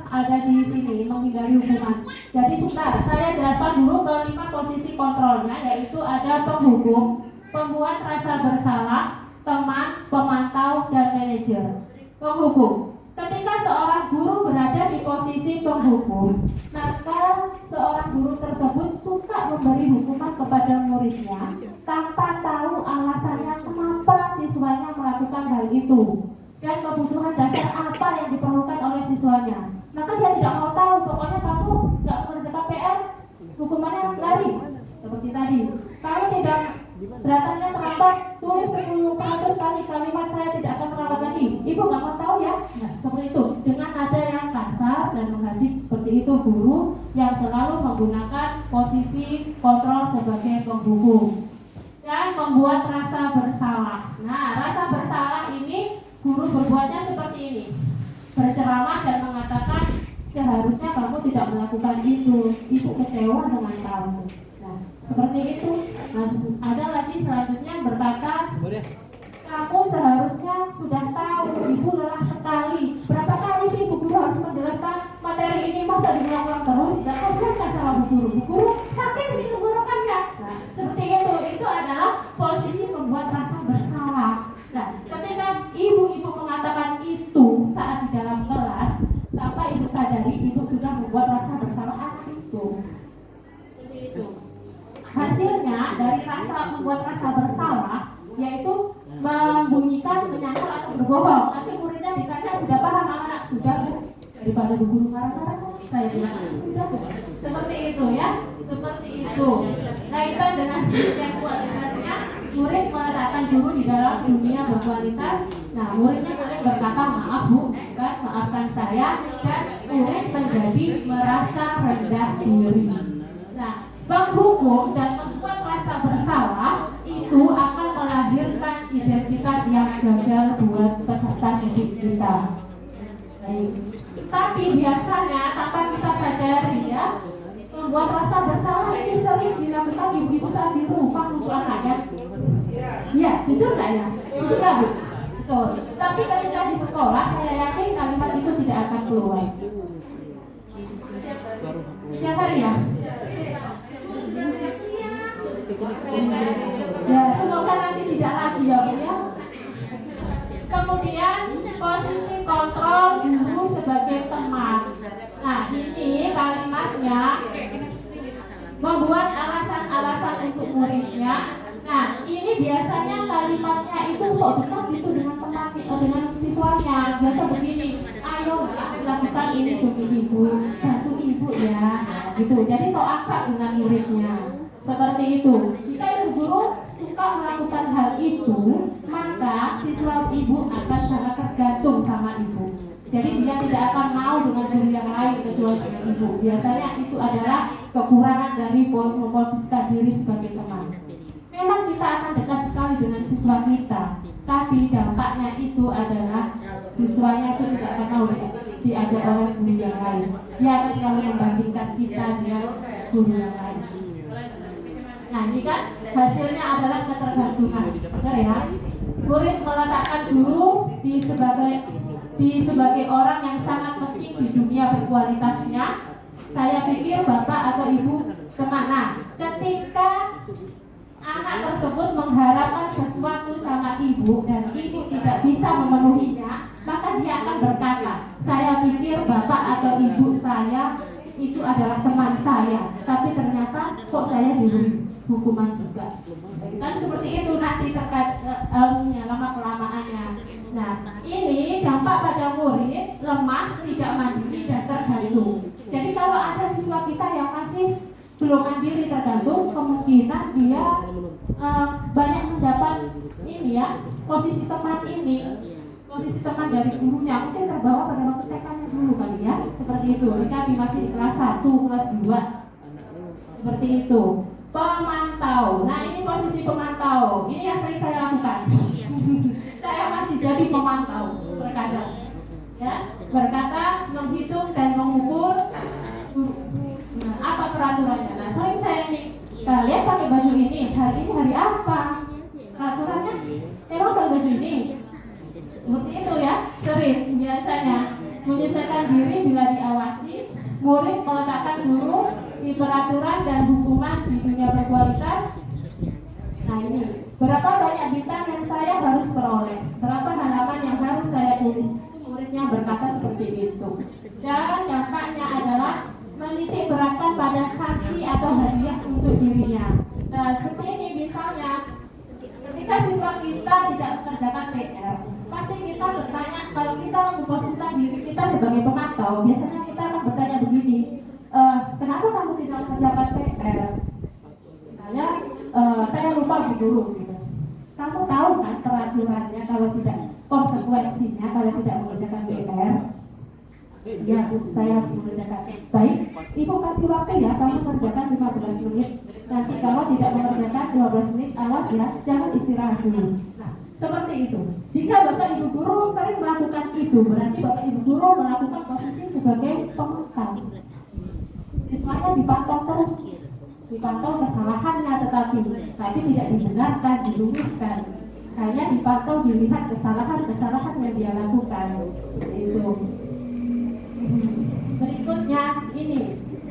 ada di sini menghindari hukuman. Jadi sebentar, saya jelaskan dulu kelima posisi kontrolnya, yaitu ada penghukum, pembuat rasa bersalah, teman, pemantau, dan manajer. Penghukum. Ketika seorang guru berada di posisi penghukum, maka seorang guru tersebut suka memberi hukuman kepada muridnya tanpa tahu alasannya kenapa siswanya melakukan hal itu dan kebutuhan dasar apa yang diperlukan oleh siswanya. Maka dia tidak mau tahu, pokoknya kamu nggak mengerjakan PR, hukumannya lari. Seperti tadi, kalau tidak datangnya terlambat, tulis 10% kali kalimat saya tidak akan terlambat lagi. Ibu nggak mau tahu ya? Nah, seperti itu. Dengan nada yang kasar dan menghadik seperti itu guru yang selalu menggunakan posisi kontrol sebagai penghukum. Dan membuat rasa bersalah. Nah, rasa bersalah ini guru berbuatnya seperti ini. Berceramah dan mengatakan seharusnya kamu tidak melakukan itu. Ibu kecewa dengan kamu. Nah, seperti itu. Nah, ada lagi selanjutnya berkata, kamu seharusnya sudah tahu, ibu lelah sekali. Berapa kali sih ibu guru harus menjelaskan materi ini, masa diulang-ulang terus? Gak kasihan kan sama bu guru? Bu guru sakit ini tenggorokannya. Nah, seperti itu adalah posisi membuat rasa bersalah. Nah, ketika ibu-ibu mengatakan itu saat di dalam kelas, tanpa ibu sadari, ibu sudah membuat rasa bersalah anak itu. Seperti itu. Hasilnya dari rasa membuat rasa bersalah yaitu membunyikan, menyangkal atau berbohong. Nanti muridnya ditanya sudah paham anak, sudah bu, daripada bu guru marah-marah saya bilang sudah bu. Seperti itu ya, seperti itu. Kaitan dengan yang kualitasnya, murid meletakkan guru di dalam dunia berkualitas. Nah, muridnya boleh berkata maaf bu, bukan maafkan saya, dan murid menjadi merasa rendah diri. Nah, penghukum dan membuat rasa bersalah itu akan melahirkan identitas yang gagal buat peserta didik kita. Baik. Tapi biasanya tanpa kita sadari ya, membuat rasa bersalah ini sering dilakukan ibu-ibu saat di rumah untuk anaknya. Iya, jujur nggak ya? Jujur nggak bu? Betul. Tapi ketika di sekolah, saya yakin kalimat itu tidak akan keluar. Setiap hari ya? Ya, semoga nanti tidak lagi ya bu ya. Kemudian posisi kontrol guru sebagai teman. Nah, ini kalimatnya membuat alasan-alasan untuk muridnya. Nah, ini biasanya kalimatnya itu sok dekat gitu dengan teman, dengan siswanya. Biasa begini, ayo lakukan ini demi ibu, bantu ibu ya. Nah, gitu. Jadi sok akrab dengan muridnya. Seperti itu. Jika ibu guru suka melakukan hal itu, maka siswa ibu akan sangat tergantung sama ibu. Jadi dia tidak akan mau dengan guru yang lain kecuali dengan ibu. Biasanya itu adalah kekurangan dari memposisikan diri sebagai teman. Memang kita akan dekat sekali dengan siswa kita, tapi dampaknya itu adalah siswanya itu tidak akan mau diajak oleh guru yang lain. Dia akan selalu membandingkan kita dengan guru yang lain. Nah, ini kan hasilnya adalah ketergantungan. Benar ya? Murid meletakkan guru sebagai orang yang sangat penting di dunia berkualitasnya. Saya pikir bapak atau ibu kemana? Ketika anak tersebut mengharapkan sesuatu sama ibu dan ibu tidak bisa memenuhinya, maka dia akan berkata, saya pikir bapak atau ibu saya itu adalah teman saya, tapi ternyata kok saya diberi hukuman juga. Kan seperti itu nanti terkait lama-kelamaannya. Nah, ini dampak pada murid lemah, tidak mandiri dan tergantung. Jadi kalau ada siswa kita yang masih belum mandiri tergantung, kemungkinan dia banyak mendapat ini ya, posisi teman ini, posisi teman dari gurunya mungkin terbawa pada waktu TK-nya dulu kali ya, seperti itu. Jika masih di kelas 1, kelas 2, seperti itu. Pemantau. Nah, ini posisi pemantau. Ini yang sering saya lakukan. Saya masih jadi pemantau terkadang. Ya, berkata, menghitung dan mengukur. Nah, apa peraturannya? Nah, sering saya ini, kalian pakai baju ini. Hari ini hari apa? Peraturannya, emang pakai baju ini. Seperti itu ya, sering biasanya. Menyesuaikan diri bila diawasi. Murid meletakkan guru di peraturan dan hukuman di dunia berkualitas. Nah ini, berapa banyak bintang yang saya harus peroleh? Berapa halaman yang harus saya tulis? Muridnya berkata seperti itu. Dan dampaknya adalah menitik beratkan pada sanksi atau hadiah untuk dirinya. Nah, seperti ini misalnya, ketika siswa kita tidak mengerjakan PR, pasti kita bertanya, kalau kita memposisikan diri kita sebagai pemantau, biasanya kita akan bertanya begini, kenapa kamu tidak mengerjakan PR? Misalnya, saya lupa Bu Guru, gitu. Kamu tahu kan peraturannya kalau tidak, konsekuensinya kalau tidak mengerjakan PR? Ya Bu, saya mengerjakan. Baik, Ibu kasih waktu ya, kamu kerjakan 15 menit. Nanti kalau tidak mengerjakan 12 menit, awas ya, jangan istirahat dulu. Nah, seperti itu. Jika Bapak Ibu Guru sering melakukan itu, berarti Bapak Ibu Guru melakukan posisi sebagai pemantau. Siswanya dipantau terus, dipantau kesalahannya, tetapi tidak dibenarkan, diluruskan. Hanya dipantau, dilihat kesalahan-kesalahan yang dia lakukan. Itu. Berikutnya ini,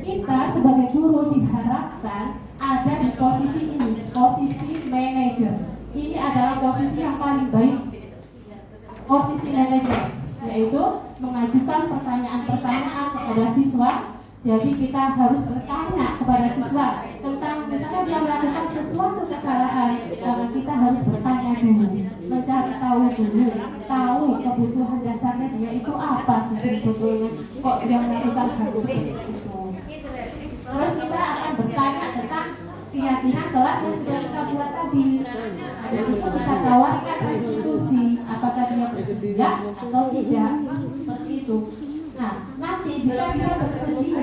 kita sebagai guru diharapkan ada di posisi ini, posisi manajer. Ini adalah posisi yang paling baik, posisi manajer, yaitu mengajukan pertanyaan-pertanyaan kepada siswa. Jadi kita harus bertanya kepada siswa tentang misalnya dia melakukan sesuatu kesalahan, kita harus bertanya dulu, mencari tahu dulu, tahu kebutuhan dasarnya dia itu apa sih sebetulnya, kok dia melakukan hal seperti itu. Terus kita akan bertanya tentang keyakinan kelas yang sudah kita buat tadi. Dan itu kita tawarkan restitusi, apakah dia bersedia atau tidak, seperti itu. Nah, nanti jika dia bersedia,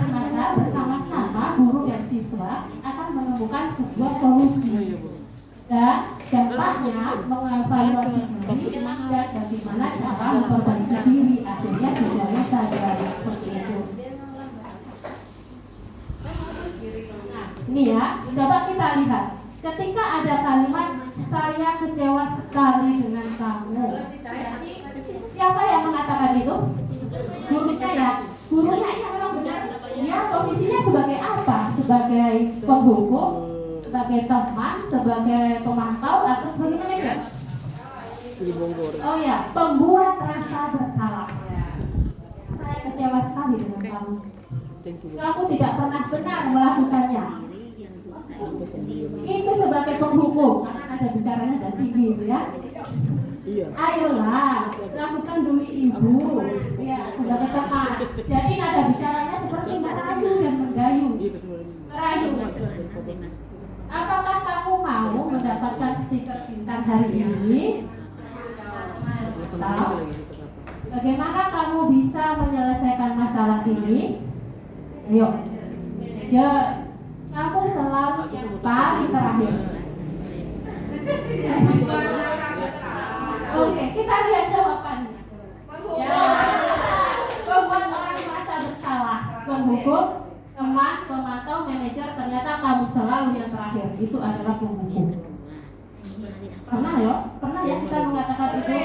maka bersama-sama guru dan siswa akan menemukan sebuah solusi. Dan dampaknya mengevaluasi diri dan bagaimana cara memperbaiki diri, akhirnya tidak saja seperti itu. Ini ya, coba kita lihat. Ketika ada kalimat saya kecewa sekali dengan kamu, siapa yang mengatakan itu? Gurunya ya. Gurunya ini memang benar. Dia posisinya sebagai apa? Sebagai penghukum, sebagai teman, sebagai pemantau, atau sebagai manajer? Oh ya, pembuat rasa bersalah. Saya kecewa sekali dengan kamu. Kamu tidak pernah benar melakukannya. Itu sebagai penghukum, karena ada bicaranya dan tinggi itu ya. Ayolah, lakukan dulu ibu, ya sebagai teman. Jadi nada bicaranya seperti merayu dan menggayu. Merayu. Apakah kamu mau mendapatkan stiker bintang hari ini? Atau bagaimana kamu bisa menyelesaikan masalah ini? Ayo, manajer, kamu selalu yang paling terakhir. Oke, kita lihat jawabannya. Ya, membuat orang merasa bersalah. Penghukum, teman, pemantau, manajer, ternyata kamu selalu yang terakhir. Itu adalah penghukum. Pernah ya? Pernah ya kita mengatakan itu?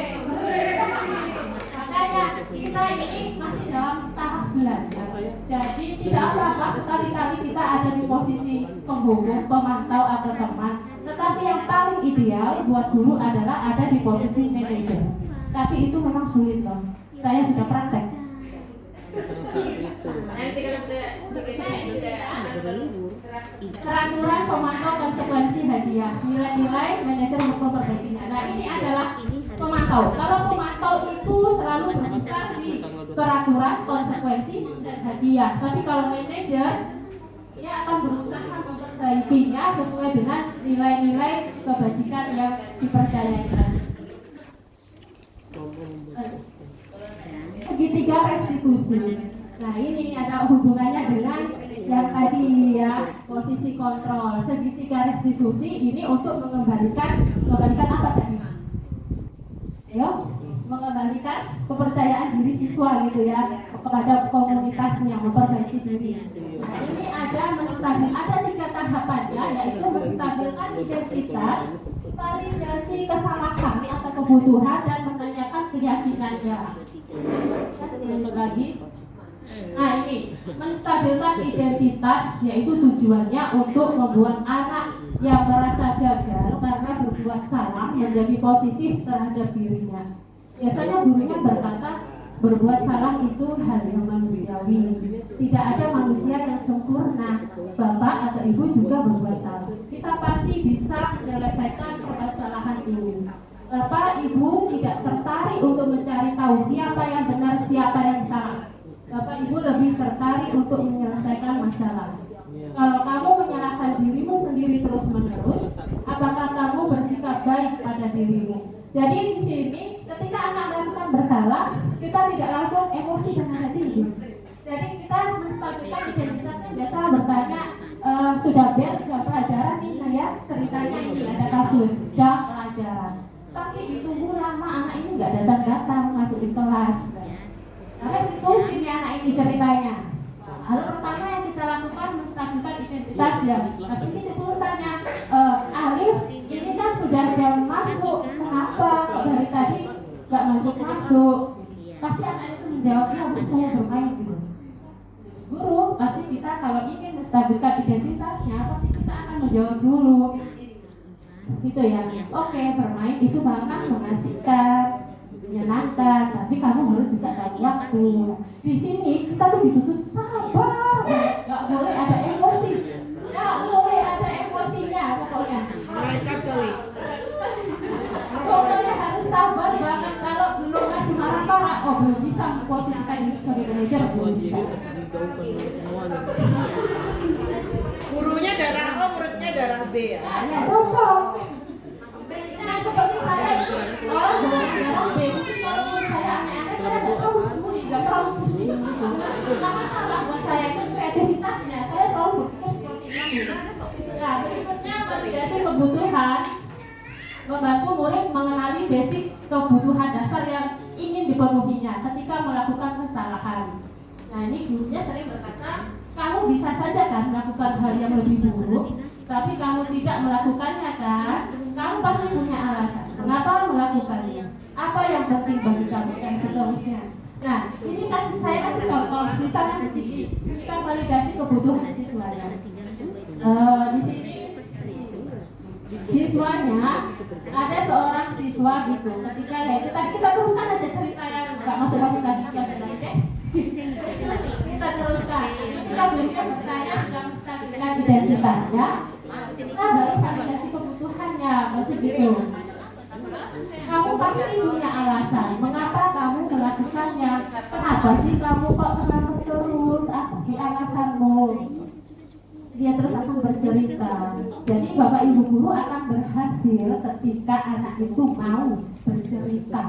Makanya kita ini masih dalam tahap belajar. Jadi tidak apa-apa sekali-kali kita ada di posisi penghukum, pemantau atau teman. Tetapi yang paling ideal buat guru adalah ada di posisi manajer. Tapi itu memang sulit loh. Saya sudah praktek. Peraturan pemantau konsekuensi hadiah, nilai-nilai manajer memperbaikinya. Nah ini adalah pemantau. Kalau pemantau itu selalu berputar di peraturan, konsekuensi, dan hadiah. Tapi kalau manajer, dia akan berusaha memperbaikinya sesuai dengan nilai-nilai kebajikan yang dipercayai. Segitiga restitusi. Nah ini ada hubungannya dengan yang tadi ya, posisi kontrol. Segitiga restitusi ini untuk mengembalikan apa tadi? Ayo, mengembalikan kepercayaan diri siswa gitu ya kepada komunitasnya, memperbaiki diri. Nah ini ada ada 3 tahapannya, yaitu menstabilkan identitas, validasi kesalahan atau kebutuhan, dan menanyakan keyakinannya. lagi. Nah ini menstabilkan identitas, yaitu tujuannya untuk membuat anak yang merasa gagal karena berbuat salah menjadi positif terhadap dirinya. Biasanya gurunya berkata berbuat salah itu hal yang manusiawi. Tidak ada manusia yang sempurna. Bapak atau ibu juga berbuat salah. Kita pasti bisa menyelesaikan permasalahan ini. Bapak ibu tidak tertarik untuk mencari tahu siapa yang benar, siapa yang salah. Bapak ibu lebih tertarik untuk menyelesaikan masalah. Kalau kamu menyalahkan dirimu sendiri terus menerus, apakah kamu bersikap baik pada dirimu? Jadi di sini ketika anak melakukan bersalah, kita tidak langsung emosi dan nada tinggi. Jadi kita menstabilkan identitasnya. Biasa bertanya, sudah bel jam pelajaran nih saya ceritanya ini ada kasus jam pelajaran. Tapi ditunggu lama anak ini nggak datang-datang masuk di kelas. Terus itu sini anak ini ceritanya. Hal pertama yang kita lakukan menstabilkan identitas ya. Tapi ini sebelum tanya, Alif, ini kan sudah jam masuk, kenapa dari tadi nggak masuk? Pasti anak itu menjawab, ya bu saya bermain gitu. Guru, pasti kita kalau ingin menstabilkan identitasnya, pasti kita akan menjawab dulu. Gitu ya. Oke, bermain itu bahkan mengasihkan, menyenangkan, tapi kamu harus juga tahu waktu. Di sini kita tuh dituntut sabar, nggak boleh ada emosi, nggak boleh ada emosinya pokoknya. Pokoknya harus sabar banget. Kalau belum kasih marah-marah, oh belum bisa memposisikan diri sebagai manajer, belum bisa. Gurunya darah O, muridnya darah B ya. Ya cocok. Nah seperti saya, kalau darah B, kalau menurut saya aneh-aneh, saya nggak terlalu peduli, nggak terlalu pusing. Nggak masalah buat saya itu kreativitasnya. Saya selalu berpikir seperti itu. Nah berikutnya validasi kebutuhan. Membantu murid mengenali basic kebutuhan dasar yang ingin dipenuhinya ketika melakukan kesalahan. Nah ini gurunya sering berkata, kamu bisa saja kan melakukan hal yang lebih buruk, tapi kamu tidak melakukannya kan? Kamu pasti punya alasan. Mengapa melakukannya? Apa yang penting bagi kamu dan seterusnya. Nah ini saya kasih contoh, misalnya di sini kita validasi kebutuhan siswanya. Di sini siswanya ada seorang siswa gitu ketika ya itu tadi kita teruskan aja cerita yang nggak masuk tadi deh kita teruskan ketika beliau bertanya dalam menstabilkan identitasnya kita baru validasi kebutuhannya maksud gitu kamu pasti punya alasan mengapa kamu melakukannya, kenapa sih kamu kok terus apa sih alasanmu. Dia terus akan bercerita. Jadi bapak ibu guru akan berhasil ketika anak itu mau bercerita.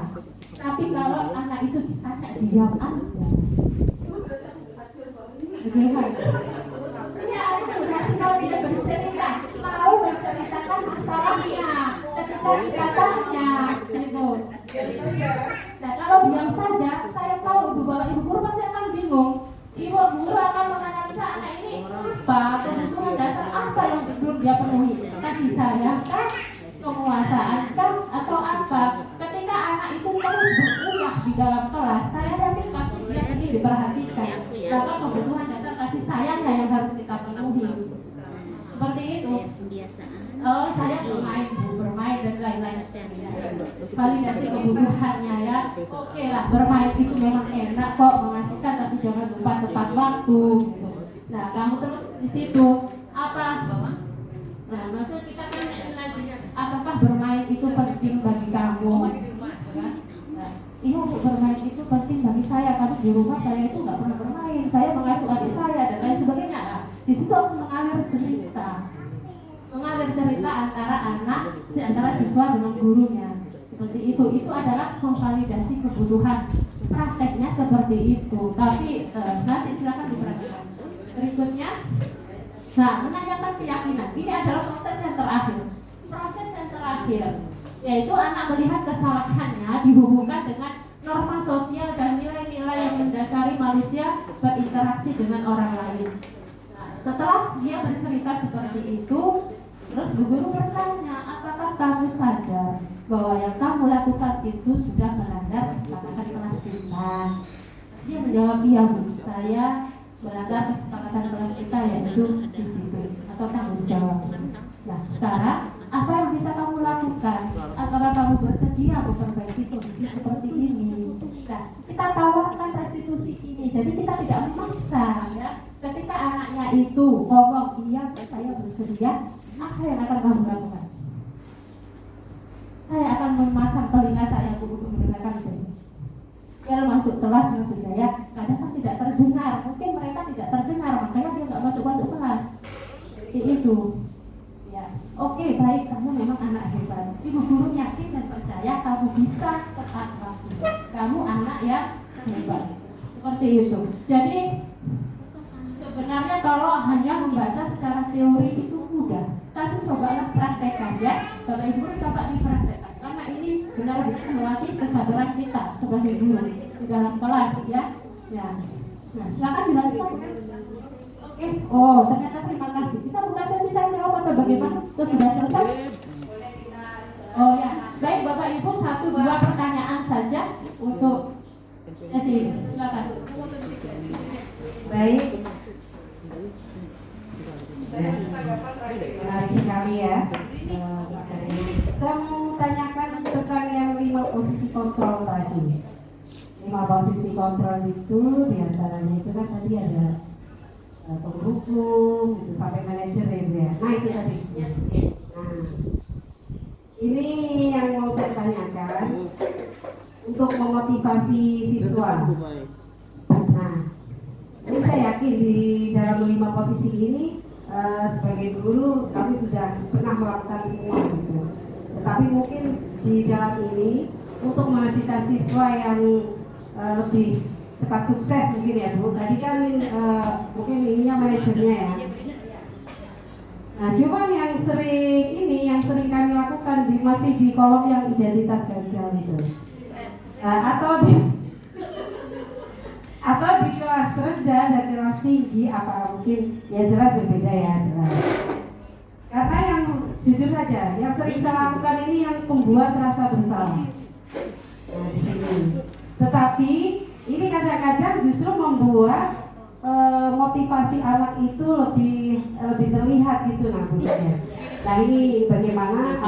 Tapi kalau anak itu ditanya diam aja. Bagaimana? Ini anak berhasil kalau dia bercerita, mau menceritakan masalahnya. Ketika dikatanya, gitu. Nah kalau diam saja, saya tahu ibu bapak ibu guru pasti akan bingung. Ibu guru akan menganalisa anak ini apa kebutuhan dasar apa yang belum dia penuhi, kasih sayang kan, penguasaan kan, atau apa. Ketika anak itu terus berulah di dalam kelas, saya yakin pasti dia ingin diperhatikan karena kebutuhan dasar kasih sayangnya yang harus kita penuhi. Seperti itu. Oh saya bermain dan lain-lain. Validasi kebutuhannya ya. Oke lah, bermain itu memang enak kok, mengasihkan, tapi jangan lupa tepat waktu. Nah kamu terus di situ apa? Nah maksud kita tanya lagi, apakah bermain itu penting bagi kamu? Nah, iya bermain itu penting bagi saya karena di rumah saya itu nggak pernah bermain. Saya mengasuh adik saya dan lain sebagainya. Nah, di situ aku mengalir cerita antara siswa dengan gurunya. Seperti itu adalah memvalidasi kebutuhan. Prakteknya seperti itu. Tapi nanti silakan diperhatikan. Berikutnya, nah menanyakan keyakinan. Ini adalah proses yang terakhir. Proses yang terakhir yaitu anak melihat kesalahannya dihubungkan dengan norma sosial dan nilai-nilai yang mendasari manusia berinteraksi dengan orang lain. Nah, setelah dia bercerita seperti itu, terus bu guru bertanya, apakah kamu sadar bahwa yang kamu lakukan itu sudah melanggar kesepakatan kelas kita? Dia menjawab, iya Bu, saya melanggar kesepakatan kelas kita yaitu disiplin atau tanggung jawab. Nah sekarang apa yang bisa kamu lakukan? Apakah kamu bersedia memperbaiki kondisi seperti ini? Nah, kita tawarkan restitusi ini, jadi kita tidak memaksa ya. Ketika anaknya itu ngomong, iya saya bersedia, apa yang akan kamu lakukan? Saya akan memasang telinga saya untuk mendengarkan itu. Kalau masuk kelas maksudnya ya, kadang kan tidak terdengar, mungkin mereka tidak terdengar, makanya dia nggak masuk kelas. Seperti itu. Ya, oke baik, kamu memang anak hebat. Ibu guru yakin dan percaya kamu bisa tepat waktu. Kamu anak yang hebat. Seperti itu. Jadi sebenarnya kalau hanya membaca secara teori itu mudah, tapi cobalah praktekkan ya. Bapak Ibu coba dipraktekkan, karena ini benar-benar melatih kesadaran kita sebagai guru di dalam kelas ya. Ya. Nah, silakan dilanjutkan. Oke. Oh, ternyata terima kasih. Kita buka sesi tanya jawab atau bagaimana? Sudah selesai? Oh ya, baik Bapak Ibu 1-2 pertanyaan saja untuk sesi. Silakan. Baik. Menarik sekali ya. Saya mau tanyakan tentang yang 5 posisi kontrol tadi. 5 posisi kontrol itu diantaranya itu kan tadi ada penghukum, itu sampai manajer ya. Nah itu tadi. Nah, ini yang mau saya tanyakan untuk memotivasi siswa. Nah, ini saya yakin di dalam 5 posisi ini sebagai guru kami sudah pernah melakukan semua gitu. Tetapi mungkin di dalam ini untuk menghasilkan siswa yang lebih cepat sukses mungkin ya Bu. Tadi kan mungkin ininya manajernya ya. Nah, cuman yang sering kami lakukan masih di kolom yang identitas gagal itu. Atau di kelas rendah dan kelas tinggi apa mungkin ya jelas berbeda ya jelas. Karena yang jujur saja yang sering saya lakukan ini yang membuat rasa bersalah. Nah, di sini. Tetapi ini kadang-kadang justru membuat motivasi anak itu lebih terlihat gitu nantinya. Nah ini bagaimana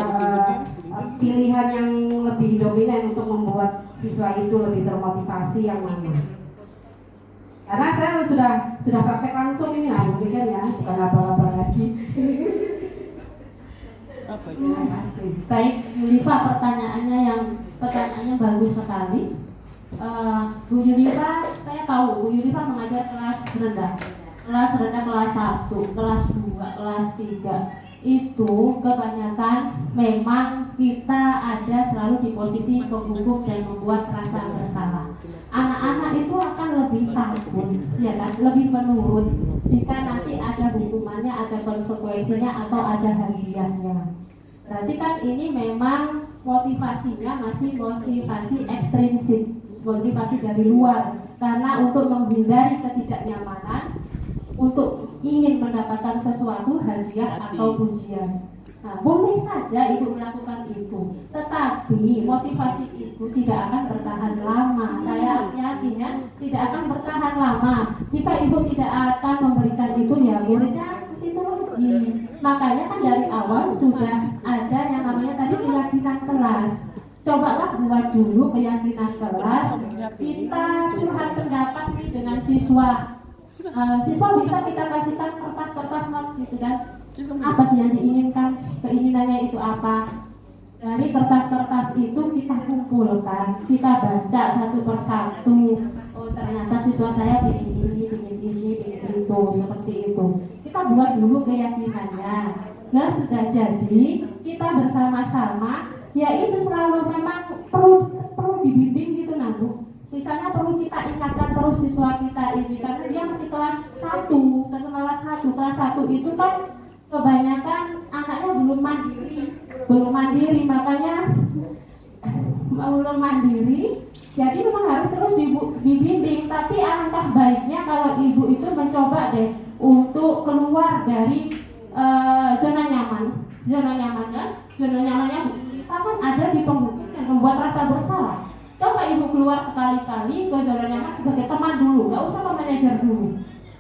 pilihan yang lebih dominan untuk membuat siswa itu lebih termotivasi yang mana? Karena saya sudah praktek langsung ini lah, mungkin kan ya, bukan apa-apa lagi. Terima kasih. Baik, Yulifa pertanyaannya bagus sekali. Bu Yulifa, saya tahu Bu Yulifa mengajar kelas rendah kelas 1, kelas 2, kelas 3. Itu kebanyakan memang kita ada selalu di posisi penghukum dan membuat rasa bersalah. Anak-anak itu akan lebih takut, ya kan, lebih menurut jika nanti ada hukumannya, ada konsekuensinya atau ada hadiahnya. Berarti kan ini memang motivasinya masih motivasi ekstrinsik, motivasi dari luar, karena untuk menghindari ketidaknyamanan, untuk ingin mendapatkan sesuatu hadiah atau pujian. Nah, boleh saja ibu melakukan itu, tetapi motivasi itu tidak akan bertahan lama. Saya yakinnya tidak akan bertahan lama. Jika ibu tidak akan memberikan itu, ya muridnya ke situ lagi. Makanya kan dari awal sudah ada yang namanya tadi keyakinan kelas. Cobalah buat dulu keyakinan kelas. Kita curhat pendapat nih dengan siswa. Siswa bisa kita kasihkan kertas-kertas notes gitu kan. Apa sih yang diinginkan, keinginannya itu apa. Dari kertas-kertas itu kita kumpulkan, kita baca satu persatu. Oh ternyata siswa saya ingin ini, ingin itu, seperti itu. Kita buat dulu keyakinannya. Nah sudah jadi, kita bersama-sama, ya itu selalu memang perlu dibimbing gitu nah Bu. Misalnya perlu kita ingatkan terus siswa kita ini, karena dia masih kelas 1, kelas 1 itu kan kebanyakan anaknya belum mandiri, makanya belum mandiri, jadi memang harus terus dibimbing. Tapi alangkah baiknya kalau ibu itu mencoba deh untuk keluar dari zona nyamannya. Zona nyamannya kan ada di penghukum yang membuat rasa bersalah. Coba ibu keluar sekali-kali ke zona nyaman sebagai teman dulu, nggak usah ke manajer dulu.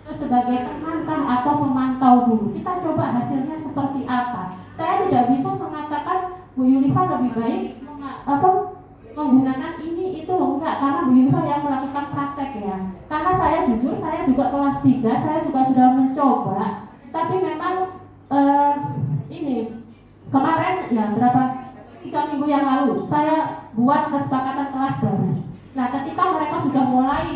Terus sebagai teman kah atau pemantau dulu. Kita coba hasilnya seperti apa. Saya tidak bisa mengatakan Bu Yulifa lebih baik menggunakan ini itu enggak, karena Bu Yulifa yang melakukan praktek ya. Karena saya jujur, saya juga kelas 3, saya juga sudah mencoba, tapi memang ini kemarin ya berapa 3 minggu yang lalu saya buat kesepakatan kelas baru. Nah, ketika mereka sudah mulai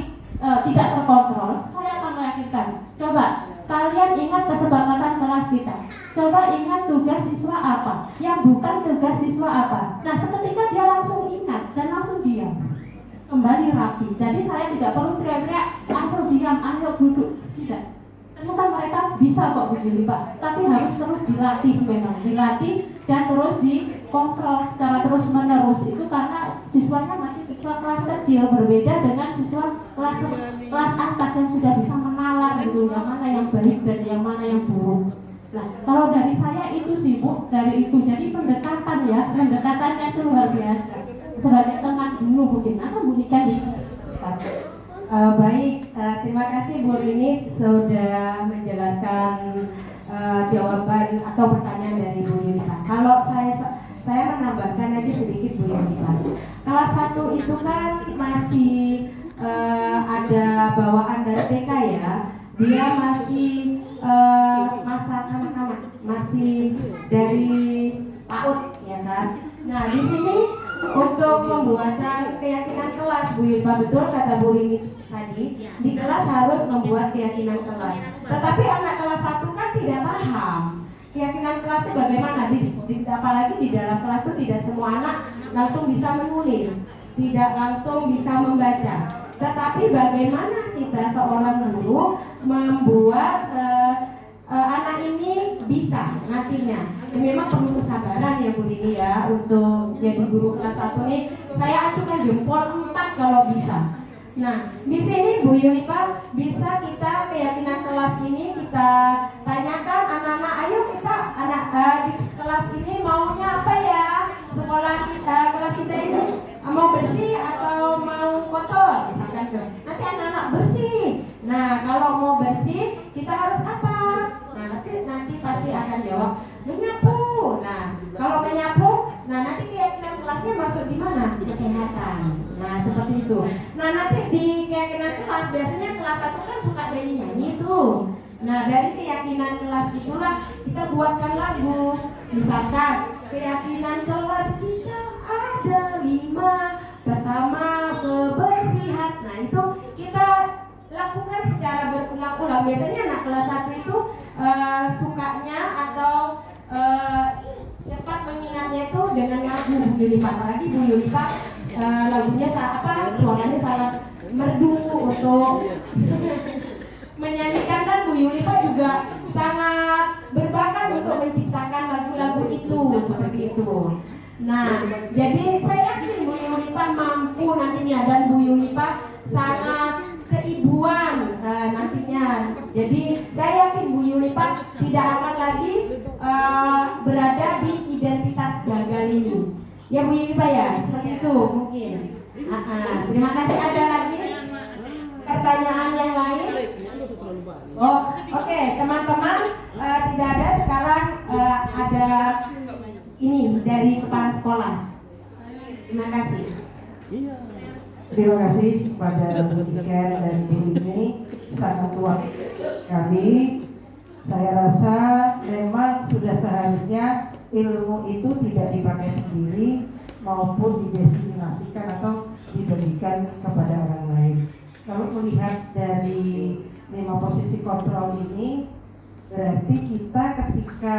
tidak terkontrol, saya akan meyakinkan, coba kalian ingat kesepakatan kelas kita. Coba ingat tugas siswa apa, yang bukan tugas siswa apa. Nah, seketika dia langsung ingat dan langsung diam, kembali rapi. Jadi saya tidak perlu teriak-teriak, ayo diam, ayo duduk, tidak. Ternyata mereka bisa kok begini Pak, tapi harus terus dilatih memang, dilatih dan terus dikontrol secara terus menerus. Itu karena siswanya masih siswa kelas kecil, berbeda dengan siswa kelas atas yang sudah bisa menalar gitu, yang mana yang baik dan yang mana yang buruk. Nah, kalau dari saya itu sih Bu, dari itu jadi pendekatan ya, pendekatannya itu luar biasa. Sebagai teman dulu mungkin, atau Bu Nika di Baik, terima kasih Bu Rini sudah menjelaskan jawaban atau pertanyaan dari Bu Yunita. Kalau saya menambahkan lagi sedikit Bu Yunita. Kelas 1 itu kan masih ada bawaan dari TK ya. Dia masih masa kanak-kanak, masih dari PAUD ya kan. Nah, di sini untuk membuatkan keyakinan kelas, Bu Yulfa, betul kata Bu Rini tadi, di kelas harus membuat keyakinan kelas. Tetapi anak kelas 1 kan tidak paham keyakinan kelas itu bagaimana. Apalagi di dalam kelas itu tidak semua anak langsung bisa menulis, tidak langsung bisa membaca. Tetapi bagaimana kita seorang guru membuat anak ini bisa nantinya. Memang perlu kesabaran ya Bu Rini ya untuk jadi guru kelas 1 nih. Saya acungkan jempol 4 kalau bisa. Nah, di sini Bu Yulfa, bisa kita keyakinan kelas ini kita tanyakan anak-anak, ayo kita di kelas ini maunya apa ya? Sekolah kita, kelas kita ini mau bersih atau mau kotor? Misalkan nanti anak-anak bersih. Nah, kalau mau bersih kita harus apa? Nah, nanti pasti akan jawab menyapu. Nah, kalau menyapu, nah nanti keyakinan kelasnya masuk di mana? Kesehatan. Nah, seperti itu. Nah, nanti di keyakinan kelas biasanya kelas 1 kan suka nyanyi tuh. Nah, dari keyakinan kelas itulah kita buatkan lagu. Misalkan keyakinan kelas kita ada 5. Pertama, kebersihan. Nah, itu kita lakukan secara berulang-ulang. Biasanya anak kelas 1 itu sukanya atau cepat mengingatnya itu dengan lagu Bu Yulfa. Apalagi Bu Yulfa lagunya suaranya sangat merdu untuk menyanyikan, dan Bu Yulfa juga sangat berbakat untuk menciptakan lagu-lagu itu seperti itu. Nah, jadi saya yakin Bu Yulfa mampu nantinya, dan Bu Yulfa sangat keibuan nantinya. Jadi saya yakin Bu Yulfa tidak akan lagi berada di identitas gagal ini. Ya Bu Yulfa ya, seperti itu mungkin. Terima kasih. Ada lagi pertanyaan yang lain? Oke, teman-teman, tidak ada. Sekarang ada ini dari kepala sekolah. Terima kasih. Terima kasih kepada Bu Niken dan Bu ini, sangat luas sekali. Saya rasa memang sudah seharusnya ilmu itu tidak dipakai sendiri maupun didiseminasikan atau diberikan kepada orang lain. Kalau melihat dari 5 posisi kontrol ini, berarti kita ketika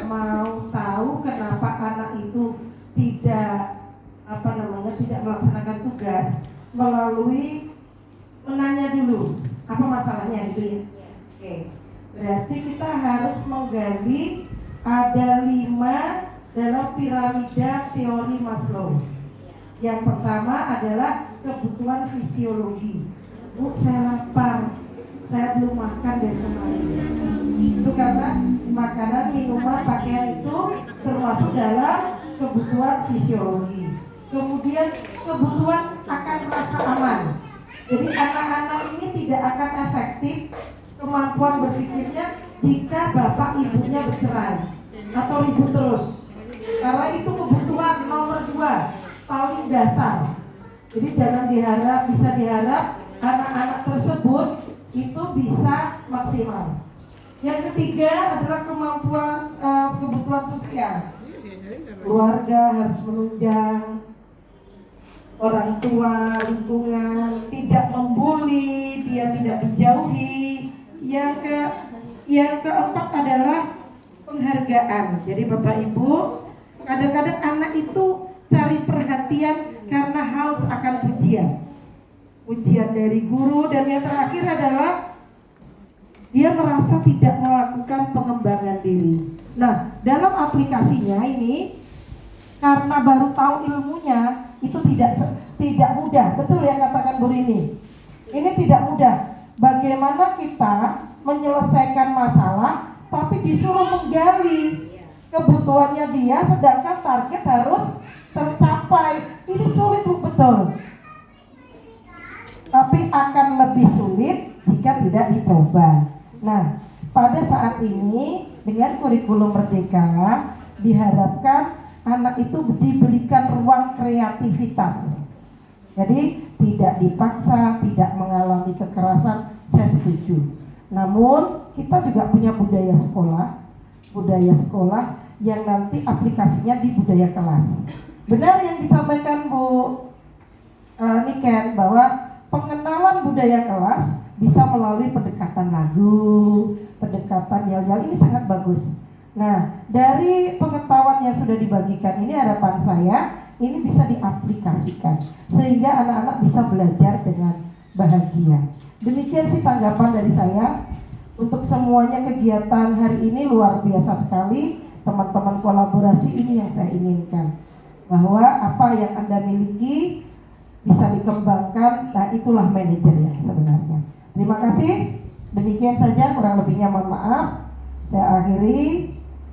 mau tahu kenapa anak itu tidak melaksanakan tugas, melalui menanya dulu apa masalahnya gitu ya. Oke. Berarti kita harus menggali ada 5 dalam piramida teori Maslow. Yang pertama adalah kebutuhan fisiologi. Bu, saya lapar, saya belum makan dari kemarin. Itu karena makanan, minuman, pakaian itu termasuk dalam kebutuhan fisiologi. Kemudian kebutuhan akan rasa aman. Jadi anak-anak ini tidak akan efektif kemampuan berpikirnya jika bapak ibunya bercerai atau ribut terus. Karena itu kebutuhan nomor 2 paling dasar. Jadi jangan bisa diharap anak-anak tersebut itu bisa maksimal. Yang ketiga adalah kemampuan kebutuhan sosial. Keluarga harus menunjang, orang tua, lingkungan, tidak membuli, dia tidak dijauhi. Yang keempat adalah penghargaan. Jadi Bapak Ibu, kadang-kadang anak itu cari perhatian karena haus akan pujian. Pujian dari guru, dan yang terakhir adalah dia merasa tidak melakukan pengembangan diri. Nah, dalam aplikasinya ini karena baru tahu ilmunya itu tidak mudah. Betul yang katakan Bu Rini. Ini tidak mudah. Bagaimana kita menyelesaikan masalah tapi disuruh menggali kebutuhannya dia sedangkan target harus tercapai. Ini sulit betul. Tapi akan lebih sulit jika tidak dicoba. Nah, pada saat ini dengan kurikulum Merdeka diharapkan anak itu diberikan ruang kreativitas. Jadi tidak dipaksa, tidak mengalami kekerasan, saya setuju. Namun kita juga punya budaya sekolah yang nanti aplikasinya di budaya kelas. Benar yang disampaikan Bu Niken bahwa pengenalan budaya kelas bisa melalui pendekatan lagu, pendekatan yel-yel, ini sangat bagus. Nah, dari pengetahuan yang sudah dibagikan ini harapan saya ini bisa diaplikasikan sehingga anak-anak bisa belajar dengan bahagia. Demikian sih tanggapan dari saya. Untuk semuanya kegiatan hari ini luar biasa sekali. Teman-teman kolaborasi ini yang saya inginkan. Bahwa apa yang Anda miliki bisa dikembangkan. Nah, itulah manajer yang sebenarnya. Terima kasih. Demikian saja, kurang lebihnya mohon maaf. Saya akhiri.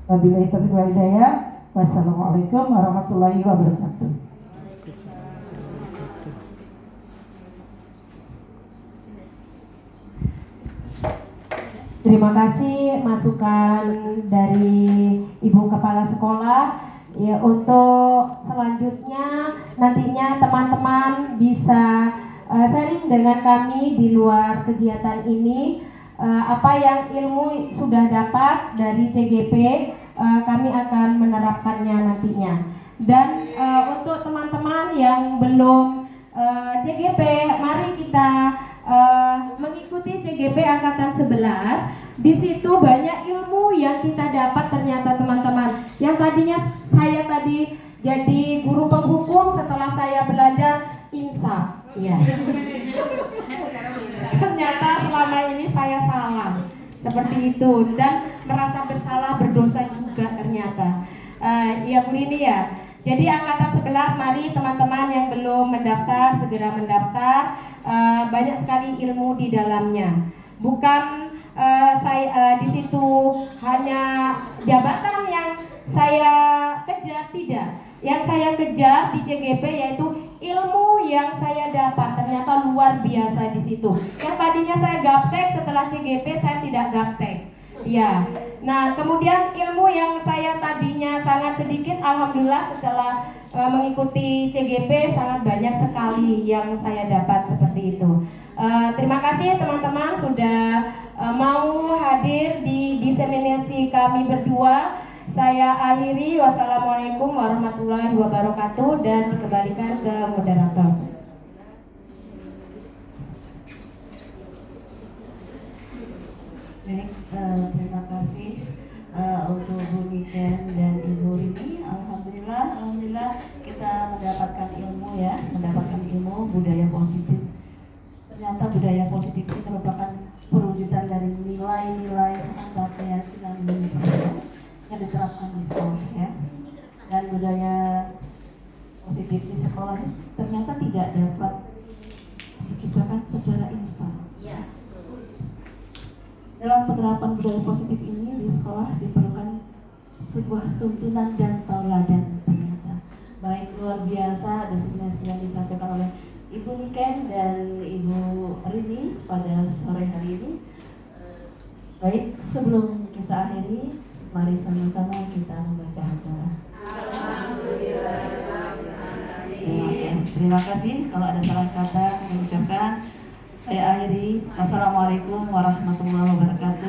Wabillahi taufiq wal hidayah. Wassalamualaikum warahmatullahi wabarakatuh. Terima kasih masukan dari Ibu Kepala Sekolah. Ya, untuk selanjutnya nantinya teman-teman bisa sharing dengan kami di luar kegiatan ini. Apa yang ilmu sudah dapat dari CGP, kami akan menerapkannya nantinya. Dan untuk teman-teman yang belum CGP, mari kita mengikuti CGP Angkatan 11. Di situ banyak ilmu yang kita dapat ternyata teman-teman. Yang tadinya saya tadi jadi guru penghukum, setelah saya belajar insaf. Ya. Ternyata selama ini saya salah seperti itu dan merasa bersalah, berdosa juga ternyata. Ya Bu Rini ya. Jadi Angkatan 11, mari teman-teman yang belum mendaftar segera mendaftar. Banyak sekali ilmu di dalamnya. Bukan saya di situ hanya jabatan yang saya kejar, tidak. Yang saya kejar di CGP yaitu ilmu yang saya dapat, ternyata luar biasa di situ. Yang tadinya saya gaptek, setelah CGP saya tidak gaptek. Ya. Nah, kemudian ilmu yang saya tadinya sangat sedikit, alhamdulillah setelah mengikuti CGP sangat banyak sekali yang saya dapat seperti itu. Terima kasih teman-teman sudah mau hadir di diseminasi kami berdua. Saya akhiri, wassalamualaikum warahmatullahi wabarakatuh, dan dikembalikan ke moderator. Baik, terima kasih untuk Bu Niken dan Ibu Rini. Alhamdulillah kita mendapatkan ilmu budaya positif. Ternyata budaya positif itu merupakan perwujudan dari nilai-nilai tentang keyakinan yang diterapkan di sekolah ya. Dan budaya positif di sekolah ternyata tidak dapat diciptakan secara instan. Dalam penerapan budaya positif ini di sekolah diperlukan sebuah tuntunan dan tauladan ternyata, baik luar biasa designasi yang disampaikan oleh Ibu Niken dan Ibu Rini pada sore hari ini. Baik, sebelum kita akhiri, mari sama-sama kita membaca doa. Terima kasih. Kalau ada salah kata yang diucapkan, saya akhiri. Wassalamualaikum warahmatullahi wabarakatuh.